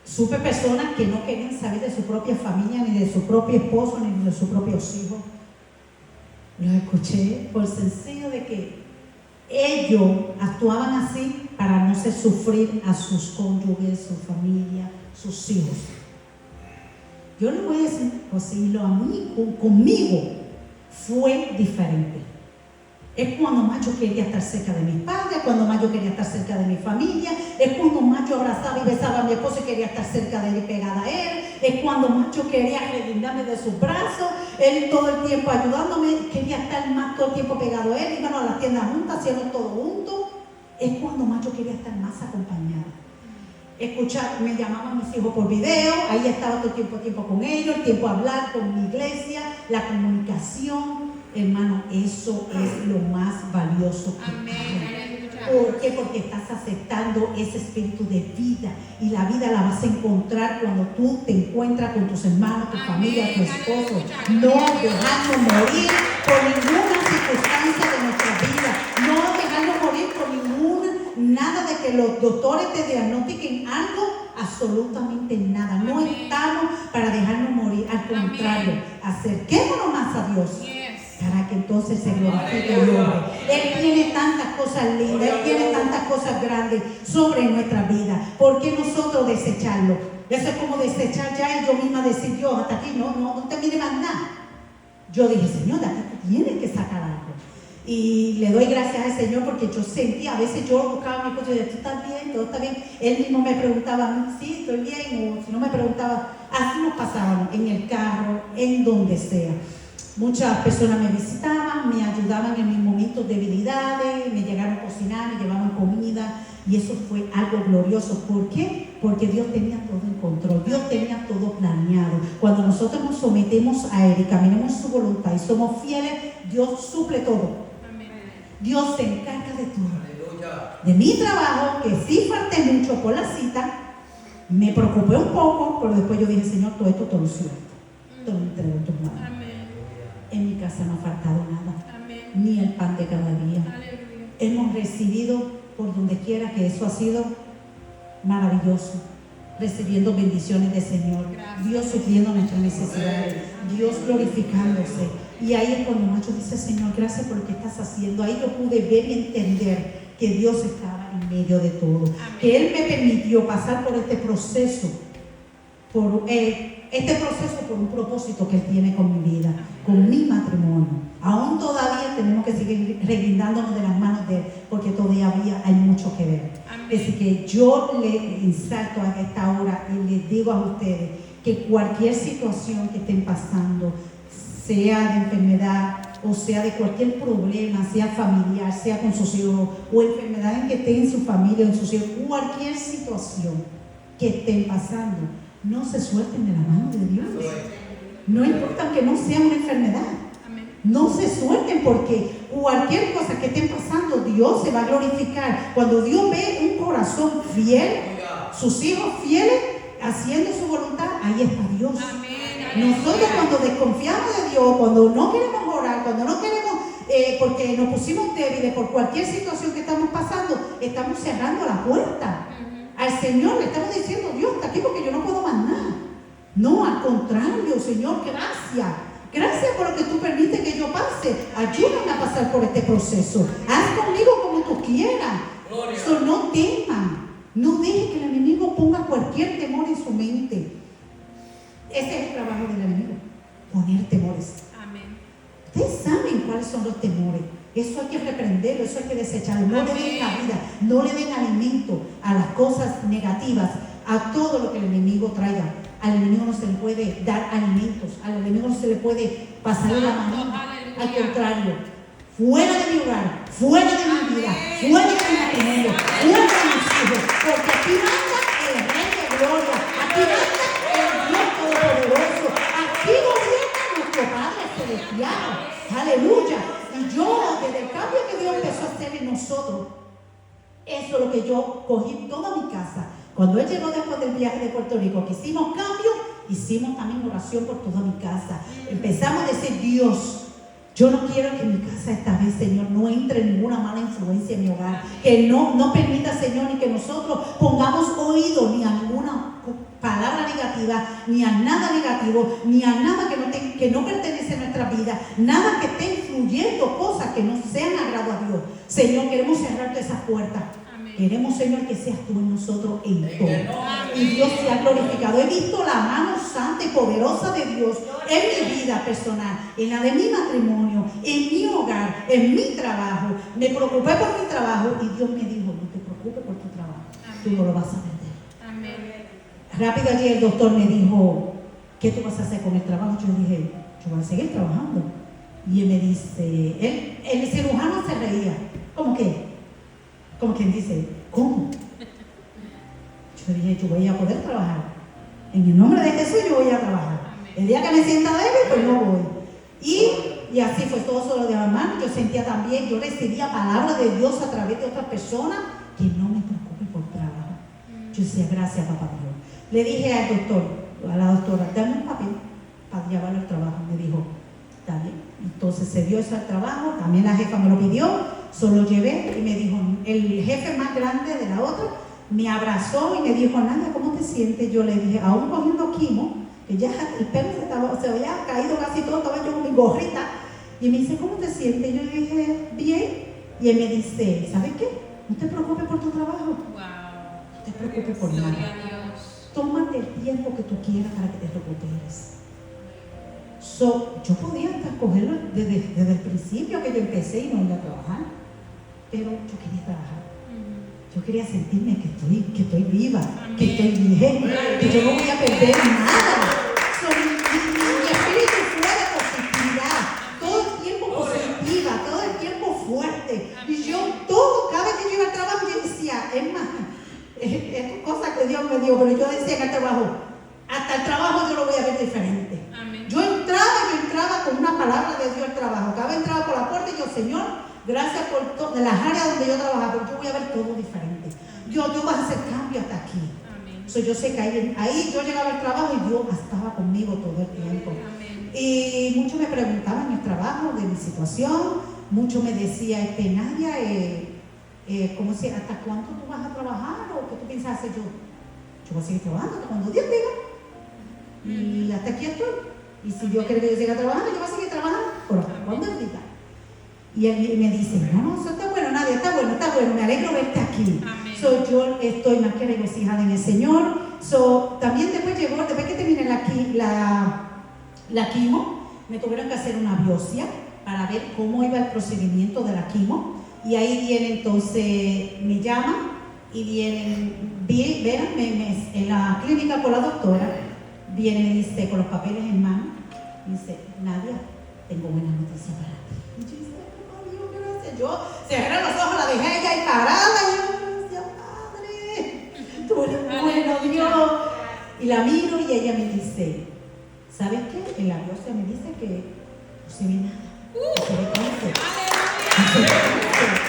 Supe personas que no querían saber de su propia familia, ni de su propio esposo, ni de sus propios hijos. Los escuché por sencillo de que ellos actuaban así para no hacer sufrir a sus cónyuges, su familia, sus hijos. Yo les voy a decir, lo a mí, conmigo fue diferente. Es cuando más yo quería estar cerca de mis padres, cuando más yo quería estar cerca de mi familia, es cuando más yo abrazaba y besaba a mi esposo y quería estar cerca de él y pegada a él, es cuando más yo quería reguindarme de sus brazos, él todo el tiempo ayudándome, quería estar más todo el tiempo pegado a él, íbamos a las tiendas juntas, hacíamos todo juntos, es cuando más yo quería estar más acompañada. Escuchar, me llamaban mis hijos por video, ahí estaba todo el tiempo con ellos, el tiempo a hablar con mi iglesia, la comunicación. Hermano, eso es lo más valioso que hay. ¿Por qué? Porque estás aceptando ese espíritu de vida y la vida la vas a encontrar cuando tú te encuentras con tus hermanos, tu familia, tu esposo. No dejarnos morir por ninguna circunstancia de nuestra vida. No dejarnos morir por nada de que los doctores te diagnostiquen algo, absolutamente nada. No estamos para dejarnos morir, al contrario, acerquémonos más a Dios. Para que entonces se glorifique el nombre. Él tiene tantas cosas lindas, Él tiene tantas cosas grandes sobre nuestra vida. ¿Por qué nosotros desecharlo? Eso es como desechar ya y yo misma decir, Dios, hasta aquí no te mire más nada. Yo dije, Señor, de aquí tú tienes que sacar algo. Y le doy gracias al Señor porque yo sentía, a veces yo buscaba a mi esposo y decía, ¿tú estás bien? ¿Todo está bien? Él mismo me preguntaba a mí, sí, estoy bien. O si no me preguntaba, así nos pasábamos, en el carro, en donde sea. Muchas personas me visitaban, me ayudaban en mis momentos de debilidades, me llegaron a cocinar, me llevaban comida y eso fue algo glorioso. ¿Por qué? Porque Dios tenía todo en control, Dios tenía todo planeado. Cuando nosotros nos sometemos a Él y caminamos en su voluntad y somos fieles, Dios suple todo. Dios se encarga de todo. De mi trabajo, que sí falté mucho por la cita, me preocupé un poco, pero después yo dije, Señor, todo esto te lo suelto, te lo entrego en tus manos. En mi casa no ha faltado nada. Amén. Ni el pan de cada día. Aleluya. Hemos recibido por donde quiera que eso ha sido maravilloso. Recibiendo bendiciones del Señor. Gracias. Dios supliendo nuestras necesidades. Dios glorificándose. Y ahí es cuando Nacho dice, Señor, gracias por lo que estás haciendo. Ahí yo pude ver y entender que Dios estaba en medio de todo. Amén. Que Él me permitió pasar por este proceso. Por un propósito que Él tiene con mi vida, con mi matrimonio. Aún todavía tenemos que seguir reguindándonos de las manos de Él, porque todavía hay mucho que ver. Amén. Así que yo le inserto a esta hora y les digo a ustedes que cualquier situación que estén pasando, sea de enfermedad o sea de cualquier problema, sea familiar, sea con sus hijos, o enfermedad en que estén en su familia, en sus hijos, cualquier situación que estén pasando, no se suelten de la mano de Dios. No importa que no sea una enfermedad. No se suelten, porque cualquier cosa que estén pasando, Dios se va a glorificar. Cuando Dios ve un corazón fiel, sus hijos fieles, haciendo su voluntad, ahí está Dios. Nosotros cuando desconfiamos de Dios, cuando no queremos orar, cuando no queremos, porque nos pusimos débiles por cualquier situación que estamos pasando, estamos cerrando la puerta. Al Señor le estamos diciendo: Dios, está aquí porque yo no puedo más nada. No, al contrario, Señor, gracias. Gracias por lo que tú permites que yo pase. Ayúdame a pasar por este proceso. Haz conmigo como tú quieras. So, no teman. No deje que el enemigo ponga cualquier temor en su mente. Ese es el trabajo del enemigo. Poner temores. Amén. Ustedes saben cuáles son los temores. Eso hay que reprenderlo, eso hay que desecharlo. No le den cabida, no le den alimento a las cosas negativas, a todo lo que el enemigo traiga. Al enemigo no se le puede dar alimentos, al enemigo no se le puede pasar la mano. Al contrario, fuera de mi hogar, fuera de mi vida, fuera de mi matrimonio, fuera de mis hijos, porque aquí manda el Rey de Gloria, aquí manda el Dios Todopoderoso, aquí gobierna nuestro Padre Celestial. Aleluya. Y yo, desde el cambio que Dios empezó a hacer en nosotros, eso es lo que yo cogí toda mi casa. Cuando Él llegó después del viaje de Puerto Rico, que hicimos cambio, hicimos también oración por toda mi casa. Empezamos a decir: Dios, yo no quiero que mi casa esta vez, Señor, no entre ninguna mala influencia en mi hogar. Que no permita, Señor, ni que nosotros pongamos oído ni a ninguna palabra negativa, ni a nada negativo, ni a nada que no pertenece a nuestra vida, nada que esté influyendo cosas que no sean agrado a Dios. Señor, queremos cerrar todas esas puertas. Queremos, Señor, que seas tú en nosotros en todo. Y Dios se ha glorificado. He visto la mano santa y poderosa de Dios en mi vida personal, en la de mi matrimonio, en mi hogar, en mi trabajo. Me preocupé por mi trabajo y Dios me dijo: no te preocupes por tu trabajo. Tú no lo vas a perder. Amén. Rápido allí el doctor me dijo: ¿qué tú vas a hacer con el trabajo? Yo dije: yo voy a seguir trabajando. Y él me dice, el cirujano se reía. ¿Cómo qué? Como quien dice: ¿cómo? Yo dije: yo voy a poder trabajar. En el nombre de Jesús yo voy a trabajar. El día que me sienta débil, pues no voy. Y así fue todo solo de la mano. Yo sentía también, yo recibía palabras de Dios a través de otras personas, que no me preocupe por trabajo. Yo decía: gracias, papá Dios. Le dije al doctor, a la doctora: dame un papel para llevarlo al trabajo. Me dijo: está bien. Entonces se dio eso al trabajo. También la jefa me lo pidió. Solo llevé y me dijo, el jefe más grande de la otra me abrazó y me dijo: Nadia, ¿cómo te sientes? Yo le dije, aún cogiendo quimo, que ya el pelo se había caído casi todo, estaba yo con mi gorrita. Y me dice: ¿cómo te sientes? Yo le dije: bien. Y él me dice: ¿sabes qué? No te preocupes por tu trabajo. No te preocupes por nada. Tómate el tiempo que tú quieras para que te recuperes. Yo podía hasta cogerlo desde el principio que yo empecé y no iba a trabajar, pero yo quería trabajar. Yo quería sentirme que estoy viva, que estoy bien, que yo no voy a perder nada. Mi espíritu fue de positividad, todo el tiempo positiva, todo el tiempo fuerte. Y yo cada vez que yo iba al trabajo, yo decía: es más, es cosa que Dios me dio, pero yo decía que el trabajo, hasta el trabajo yo lo voy a ver diferente. Yo entraba con una palabra de Dios al trabajo. Cada vez entraba por la puerta y yo: Señor, gracias por las áreas donde yo trabajaba, pero yo voy a ver todo diferente. Dios va a hacer cambio hasta aquí. Yo sé que ahí yo llegaba al trabajo y Dios estaba conmigo todo el tiempo. Y muchos me preguntaban en el trabajo de mi situación. Muchos me decían: Nadia, ¿hasta cuánto tú vas a trabajar? ¿O qué tú piensas hacer? Yo voy a seguir trabajando hasta cuando Dios diga. Y hasta aquí estoy. Y si Dios quiere que yo siga trabajando, yo voy a seguir trabajando por cuando Él diga. Y él me dice: no, eso está bueno, Nadia, está bueno, me alegro verte aquí. Yo estoy más que regocijada en el Señor. También después que terminé la quimo, me tuvieron que hacer una biopsia para ver cómo iba el procedimiento de la quimo. Y ahí viene, entonces, me llaman y vienen, en la clínica con la doctora, viene y me dice, con los papeles en mano, me dice: Nadia, tengo buena noticia para ti. Y yo dice: oh, Dios, gracias. Yo cerré los ojos, la dejé ella ahí parada. Y yo decía: Padre, tú eres bueno, Dios. Y Y la miro y ella me dice, ¿sabes qué? En la biopsia me dice que no se ve nada, no se ve cáncer. No se ve cáncer.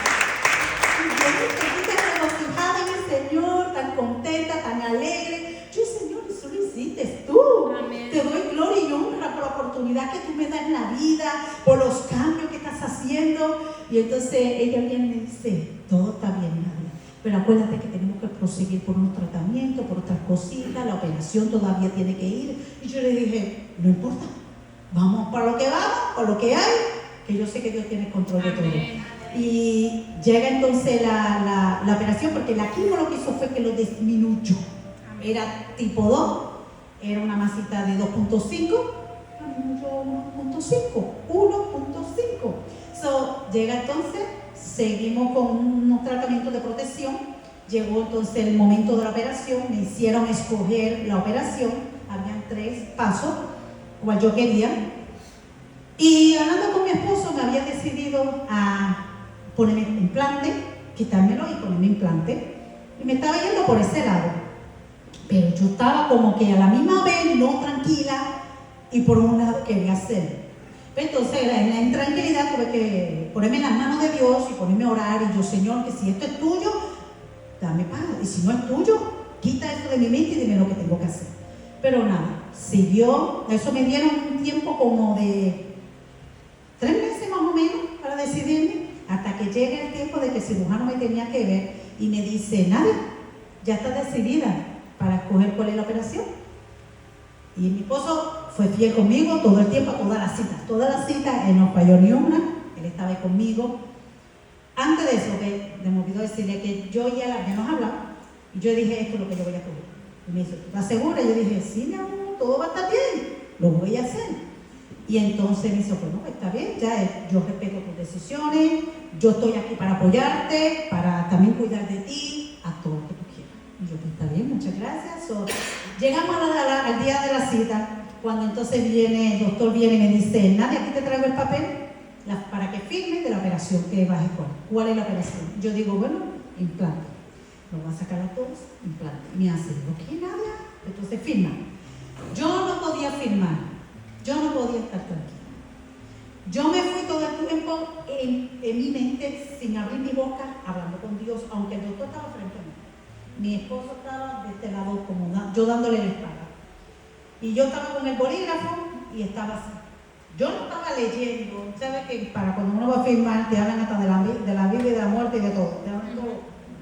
Y yo me sentí tan regocijada en el Señor, tan contenta, tan alegre. Yo, Señor, eso lo hiciste tú. Amén. Te doy gloria y honra por la oportunidad que tú me das en la vida, por los cambios que estás haciendo. Y entonces ella viene y me dice, todo está bien, Nadia, pero acuérdate que tenemos que proseguir por un tratamiento, por otras cositas, la operación todavía tiene que ir. Y yo le dije, no importa, vamos para lo que vamos, por lo que hay, que yo sé que Dios tiene control de todo. Amén. Y llega entonces la operación, porque la quimio lo que hizo fue que lo disminuyó. Amén. Era tipo 2, era una masita de 2.5, disminuyó 1.5. So, llega entonces, seguimos con unos tratamientos de protección. Llegó entonces el momento de la operación, me hicieron escoger la operación, habían 3 pasos, como yo quería. Y hablando con mi esposo, me había decidido a ponerme implante, quitármelo y ponerme implante. Y me estaba yendo por ese lado. Pero yo estaba como que a la misma vez no tranquila y por un lado quería hacer. Entonces en la intranquilidad tuve que ponerme en las manos de Dios y ponerme a orar. Y yo, Señor, que si esto es tuyo, dame paz. Y si no es tuyo, quita esto de mi mente y dime lo que tengo que hacer. Pero nada, siguió. Eso me dieron un tiempo como de 3 meses más o menos para decidirme, hasta que llegue el tiempo de que el cirujano me tenía que ver y me dice, Nadia, ya está decidida para escoger cuál es la operación. Y mi esposo fue fiel conmigo todo el tiempo, todas las citas, él no falló ni una, él estaba ahí conmigo. Antes de eso, que me olvidó decirle que yo ya nos hablamos, y yo dije, esto es lo que yo voy a coger. Y me dice, ¿tú estás segura? Y yo dije, sí, mi amor, todo va a estar bien, lo voy a hacer. Y entonces me dice, bueno, pues está bien, ya yo respeto tus decisiones, yo estoy aquí para apoyarte, para también cuidar de ti, a todo lo que tú quieras. Y yo, pues está bien, muchas gracias. Llegamos al día de la cita, cuando entonces el doctor viene y me dice, Nadia, aquí te traigo el papel para que firmes de la operación que vas a escoger. ¿Cuál es la operación? Yo digo, bueno, implante. Lo voy a sacar a todos, implante. Me hace, ok, Nadia, entonces firma. Yo no podía firmar. Yo no podía estar tranquila. Yo me fui todo el tiempo en mi mente, sin abrir mi boca, hablando con Dios, aunque el doctor estaba frente a mí. Mi esposo estaba de este lado, como yo dándole la espalda. Y yo estaba con el bolígrafo y estaba así. Yo no estaba leyendo. ¿Sabes que para cuando uno va a firmar, te hablan hasta de la vida y de la muerte y de todo? Te hablan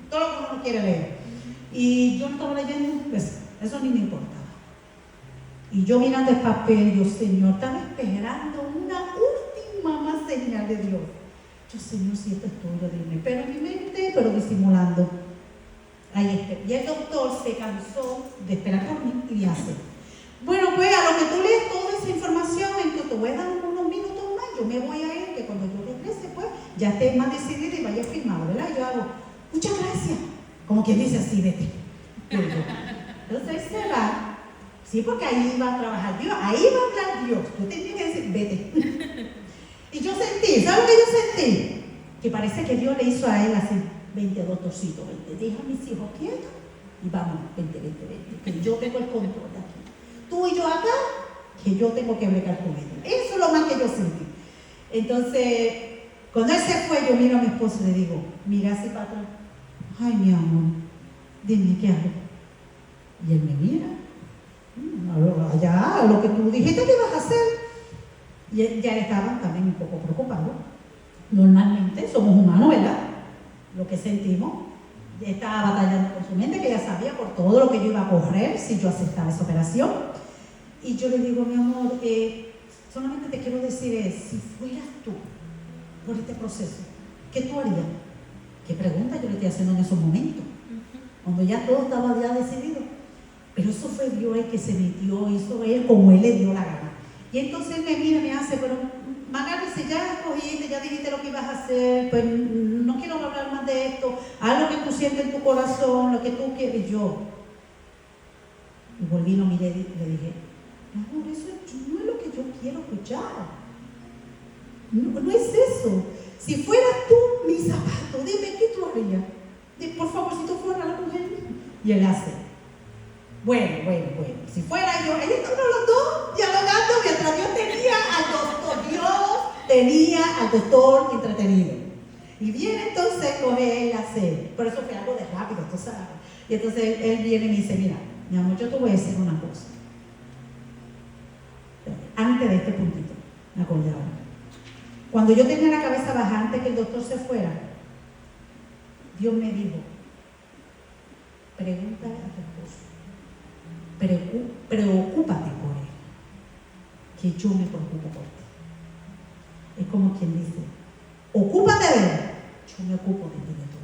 todo lo que uno quiere leer. Y yo no estaba leyendo, pues, eso ni me importaba. Y yo mirando el papel, yo, Señor, estaba esperando una última más señal de Dios. Yo, Señor, si esto es tuyo, dime. Pero en mi mente, pero disimulando. Ahí está. Y el doctor se cansó de esperar por mí y hace. Bueno, pues a lo que tú lees toda esa información, entonces te voy a dar unos minutos más. Yo me voy a ir, que cuando yo regrese, pues, ya esté más decidida y vaya firmado, ¿verdad? Yo hago, muchas gracias. Como quien dice así, vete. Entonces se va. Sí, porque ahí va a trabajar Dios, ahí va a hablar Dios. Yo tenía que decir, vete. Y yo sentí, ¿sabes lo que yo sentí? Que parece que Dios le hizo a él así, 20 doctorcitos, 20. Deja a mis hijos quietos y vamos, 20. Que yo tengo el control de aquí. Tú y yo acá, que yo tengo que bregar con ellos. Eso es lo más que yo sentí. Entonces, cuando él se fue, yo miro a mi esposo y le digo, mira así para atrás. Ay, mi amor, dime qué hago. Y él me mira. Allá, lo que tú dijiste que ibas a hacer. Y ya estaban también un poco preocupados. Normalmente somos humanos, ¿verdad? Lo que sentimos. Estaba batallando con su mente, que ya sabía por todo lo que yo iba a correr si yo aceptaba esa operación. Y yo le digo, mi amor, solamente te quiero decir si fueras tú por este proceso, ¿qué tú harías? ¿Qué pregunta yo le estoy haciendo en esos momentos? Cuando ya todo estaba ya decidido. Pero eso fue Dios el que se metió, hizo él como él le dio la gana. Y entonces él me mira y me hace, pero Magali, si ya escogiste, ya dijiste lo que ibas a hacer, pues no quiero hablar más de esto, haz lo que tú sientes en tu corazón, lo que tú quieres. Y yo volví, lo miré y le dije, mi amor, eso no es lo que yo quiero escuchar. No es eso. Si fueras tú mi zapato, dime qué tú harías. Por favor, si tú fueras la mujer. Y él hace. Bueno. Si fuera yo, ellos estaban los dos dialogando mientras Dios tenía al doctor. Dios tenía al doctor entretenido. Y viene entonces, coge él, hace. Por eso fue algo de rápido, tú sabes. Y entonces él viene y me dice: mira, mi amor, yo te voy a decir una cosa. Antes de este puntito, me acordé ahora. Cuando yo tenía la cabeza baja, antes que el doctor se fuera, Dios me dijo: pregúntale a tu esposo, preocúpate por él, que yo me preocupo por ti. Es como quien dice: ocúpate de él, yo me ocupo de ti, de tú.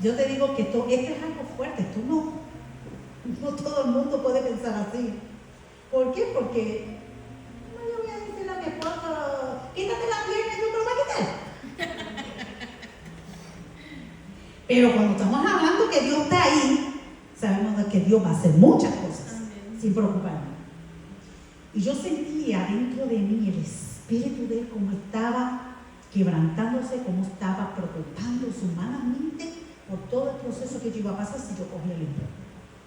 Yo te digo que esto es algo fuerte, esto no todo el mundo puede pensar así. ¿Por qué? Porque no le voy a decir a mi esposo: quítate la pierna y yo te lo voy a quitar. Pero cuando estamos hablando que Dios está ahí, sabemos que Dios va a hacer muchas cosas. Amén. Sin preocuparme. Y yo sentía dentro de mí el espíritu de él como estaba quebrantándose, como estaba preocupándose humanamente por todo el proceso que yo iba a pasar si yo cogía el empleo.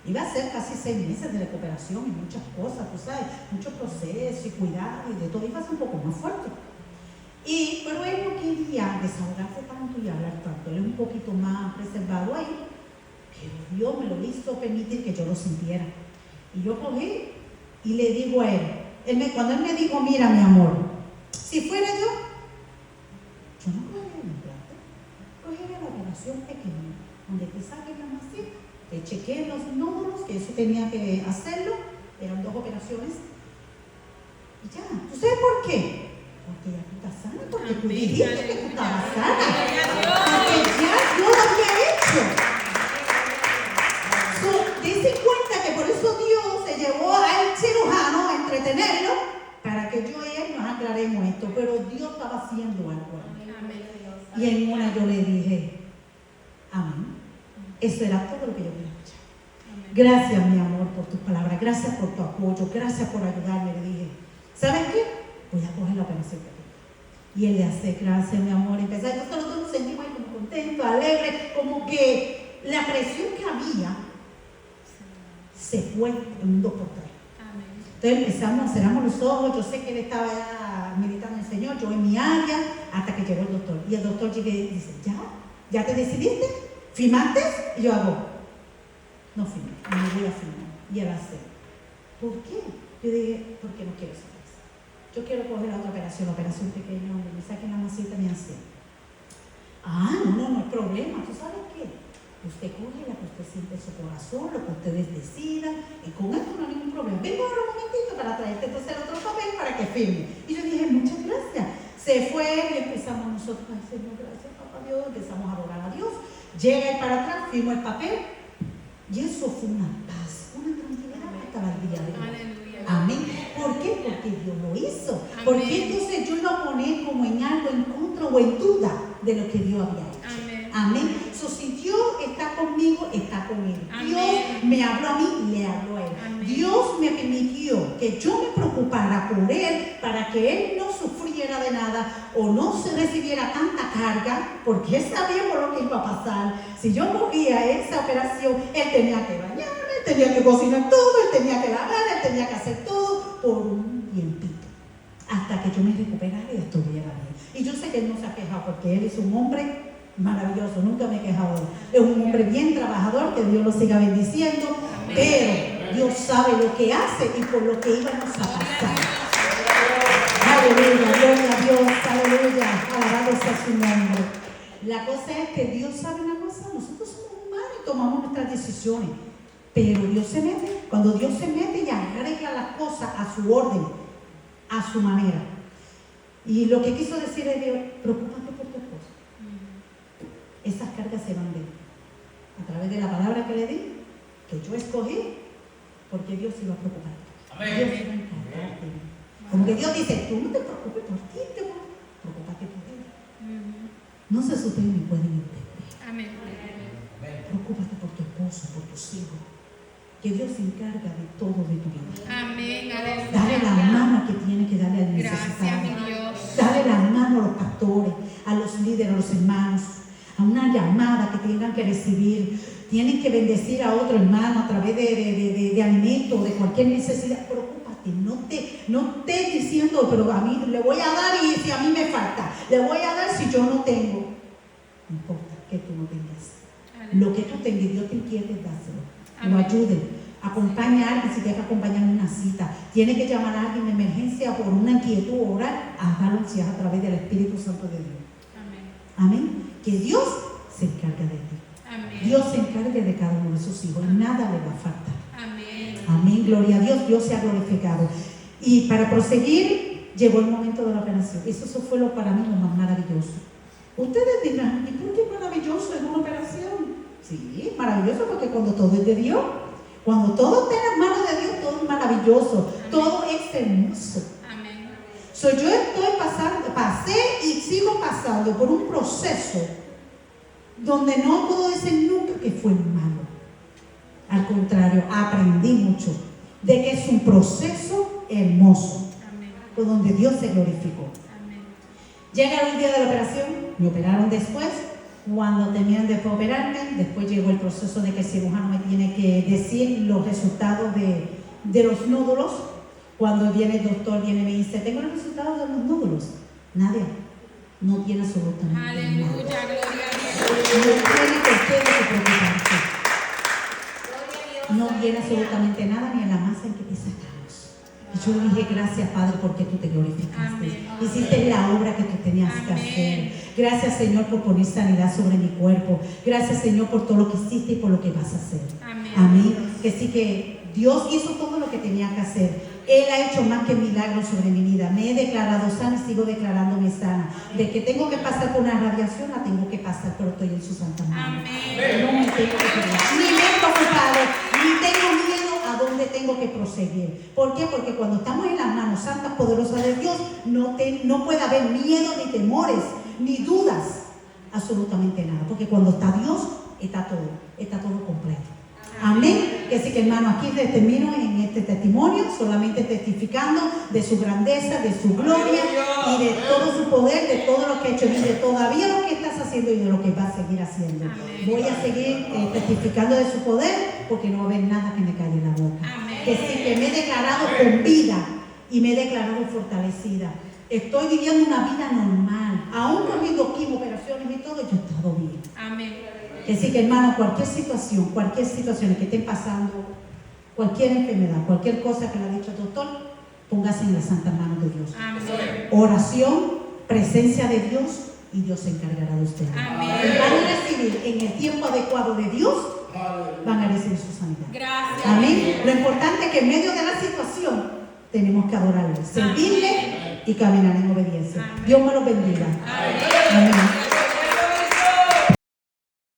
Iba a ser casi 6 meses de recuperación y muchas cosas, tú sabes, muchos procesos y cuidado y de todo. Iba a ser un poco más fuerte. Pero él no quería desahogarse tanto y hablar tanto. Él es un poquito más reservado ahí. Pero Dios me lo hizo permitir que yo lo sintiera. Y yo cogí y le digo a él, cuando él me dijo: mira, mi amor, si fuera yo no cogería el implante, cogería la operación pequeña, donde te saquen la masita, te chequeen los nódulos, que eso tenía que hacerlo, eran 2 operaciones, y ya. ¿Tú sabes por qué? Porque ya tú estás sana, porque tú dijiste que tú estabas sana, porque ya yo lo había hecho. Dice cuenta que por eso Dios se llevó al cirujano a entretenerlo para que yo y él nos aclaremos esto, pero Dios estaba haciendo algo. Y en una yo le dije: amén. Eso era todo lo que yo quería escuchar. Gracias, mi amor, por tus palabras, gracias por tu apoyo, gracias por ayudarme. Le dije: ¿sabes qué? Voy a coger la operación. Y él le hace: gracias, mi amor. Y empezó, entonces nosotros nos sentimos ahí como contentos, alegres, como que la presión que había se fue en un 2 por 3. Entonces empezamos, cerramos los ojos. Yo sé que él estaba ya meditando en el Señor, yo en mi área, hasta que llegó el doctor. Y el doctor llega y dice: ¿ya te decidiste? ¿Firmaste? Y yo hago: no firmé, no me voy a firmar. Y él hace: ¿por qué? Yo dije: porque no quiero saber eso. Yo quiero coger la otra operación pequeña, donde me saquen la masita y me hace: no hay problema. ¿Tú sabes qué? Usted coge la que usted siente en su corazón, lo que ustedes decidan, y con esto no hay ningún problema. Vengo ahora un momentito para traerte entonces el otro papel para que firme. Y yo dije: muchas gracias. Se fue y empezamos nosotros: ay, Señor, gracias, papá Dios. Empezamos a adorar a Dios. Llega él para atrás, firmó el papel, y eso fue una paz, una tranquilidad hasta el día de hoy. Amén. ¿Por qué? Porque Dios lo hizo. Amén. Porque entonces yo iba a poner como en algo en contra o en duda de lo que Dios había hecho. Amén. Si Dios está conmigo, está con él. Amén. Dios me habló a mí, le habló a él. Amén. Dios me permitió que yo me preocupara por él para que él no sufriera de nada o no se recibiera tanta carga, porque él sabía por lo que iba a pasar. Si yo cogía esa operación, él tenía que bañarme, él tenía que cocinar todo, él tenía que lavar, él tenía que hacer todo por un tiempito, hasta que yo me recuperara y estuviera bien. Y yo sé que él no se ha quejado, porque él es un hombre maravilloso, nunca me he quejado de él. Es un hombre bien trabajador, que Dios lo siga bendiciendo. Amén. Pero Dios sabe lo que hace y por lo que íbamos a pasar. Aleluya, gloria a Dios, aleluya, alabado sea su nombre. La cosa es que Dios sabe una cosa: nosotros somos humanos y tomamos nuestras decisiones, pero Dios se mete. Cuando Dios se mete y arregla las cosas a su orden, a su manera. Y lo que quiso decir es: Dios, preocúpate por tu esposa. Esas cargas se van de él, a través de la palabra que le di, que yo escogí, porque Dios se iba a preocupar. Amén. Dios se va a encargar de mí. Como que Dios dice: tú no te preocupes por ti, preocúpate por él. No sé si ustedes me pueden entender. Amén. Preocúpate por tu esposo, por tus hijos, que Dios se encarga de todo de tu vida. Amén. Dale la mano que tiene que darle al necesitado. Gracias, mi Dios. Dale la mano a los pastores, a los líderes, a los hermanos, a una llamada que tengan que recibir. tienen que bendecir a otro hermano a través de alimento o de cualquier necesidad, preocúpate, no estés diciendo, pero a mí le voy a dar y si a mí me falta, le voy a dar si yo no tengo. No importa que tú no tengas. Lo que tú tengas, Dios te quiere dárselo. Lo ayude. Acompaña a alguien si tiene que acompañar en una cita. Tiene que llamar a alguien de emergencia por una inquietud o orar. Hágalo si es a través del Espíritu Santo de Dios. Amén. Que Dios se encargue de ti. Amén. Dios se encargue de cada uno de sus hijos. Nada le va a faltar. Amén. Amén. Gloria a Dios. Dios se ha glorificado. Y para proseguir, llegó el momento de la operación. Eso fue para mí lo más maravilloso. Ustedes dirán, ¿y por qué maravilloso en una operación? Sí, maravilloso porque cuando todo es de Dios, cuando todo está en las manos de Dios, todo es maravilloso, amén, todo es hermoso. Amén. Yo pasé y sigo pasando por un proceso donde no puedo decir nunca que fue malo. Al contrario, aprendí mucho de que es un proceso hermoso, amén, donde Dios se glorificó. Amén. Llega el día de la operación, me operaron después. Cuando terminan de operarme, después llegó el proceso de que el cirujano me tiene que decir los resultados de los nódulos. Cuando viene el doctor, viene y me dice, tengo los resultados de los nódulos. Nadie, no tiene absolutamente nada. Aleluya, gloria a Dios. No tiene por qué preocuparse. No tiene absolutamente nada ni en la masa en que te sacamos. Y yo le dije, gracias Padre, porque tú te glorificaste. Amén. Hiciste la obra que tú tenías, amén, que hacer. Gracias Señor por poner sanidad sobre mi cuerpo. Gracias Señor por todo lo que hiciste y por lo que vas a hacer. Amén. Amén. Que sí que Dios hizo todo lo que tenía que hacer. Él ha hecho más que milagros sobre mi vida. Me he declarado sana y sigo declarándome sana. De que tengo que pasar por una radiación, la tengo que pasar, pero estoy en su santa mano. No me tengo que quedar. Ni me he preocupado, ni tengo miedo a dónde tengo que proseguir. ¿Por qué? Porque cuando estamos en las manos santas, poderosas de Dios, no puede haber miedo, ni temores, ni dudas. Absolutamente nada. Porque cuando está Dios, está todo completo. Amén. Que sí que hermano, aquí termino en este testimonio, solamente testificando de su grandeza, de su gloria y de todo su poder, de todo lo que ha hecho y de todavía lo que estás haciendo y de lo que va a seguir haciendo. Amén. Voy a seguir testificando de su poder porque no va a haber nada que me calle en la boca. Amén. Que sí que me he declarado con vida y me he declarado fortalecida. Estoy viviendo una vida normal, aún cogiendo quimio, operaciones y todo, yo he estado bien. Amén. Que sí que hermano, cualquier situación que estén pasando, cualquier enfermedad, cualquier cosa que le ha dicho el doctor, póngase en las santas manos de Dios. Amén. Oración, presencia de Dios y Dios se encargará de ustedes. Amén. Y van a recibir en el tiempo adecuado de Dios, van a recibir su sanidad. Gracias. Amén. Lo importante es que en medio de la situación tenemos que adorarle, servirle y caminar en obediencia. Amén. Dios me los bendiga. Amén. Amén.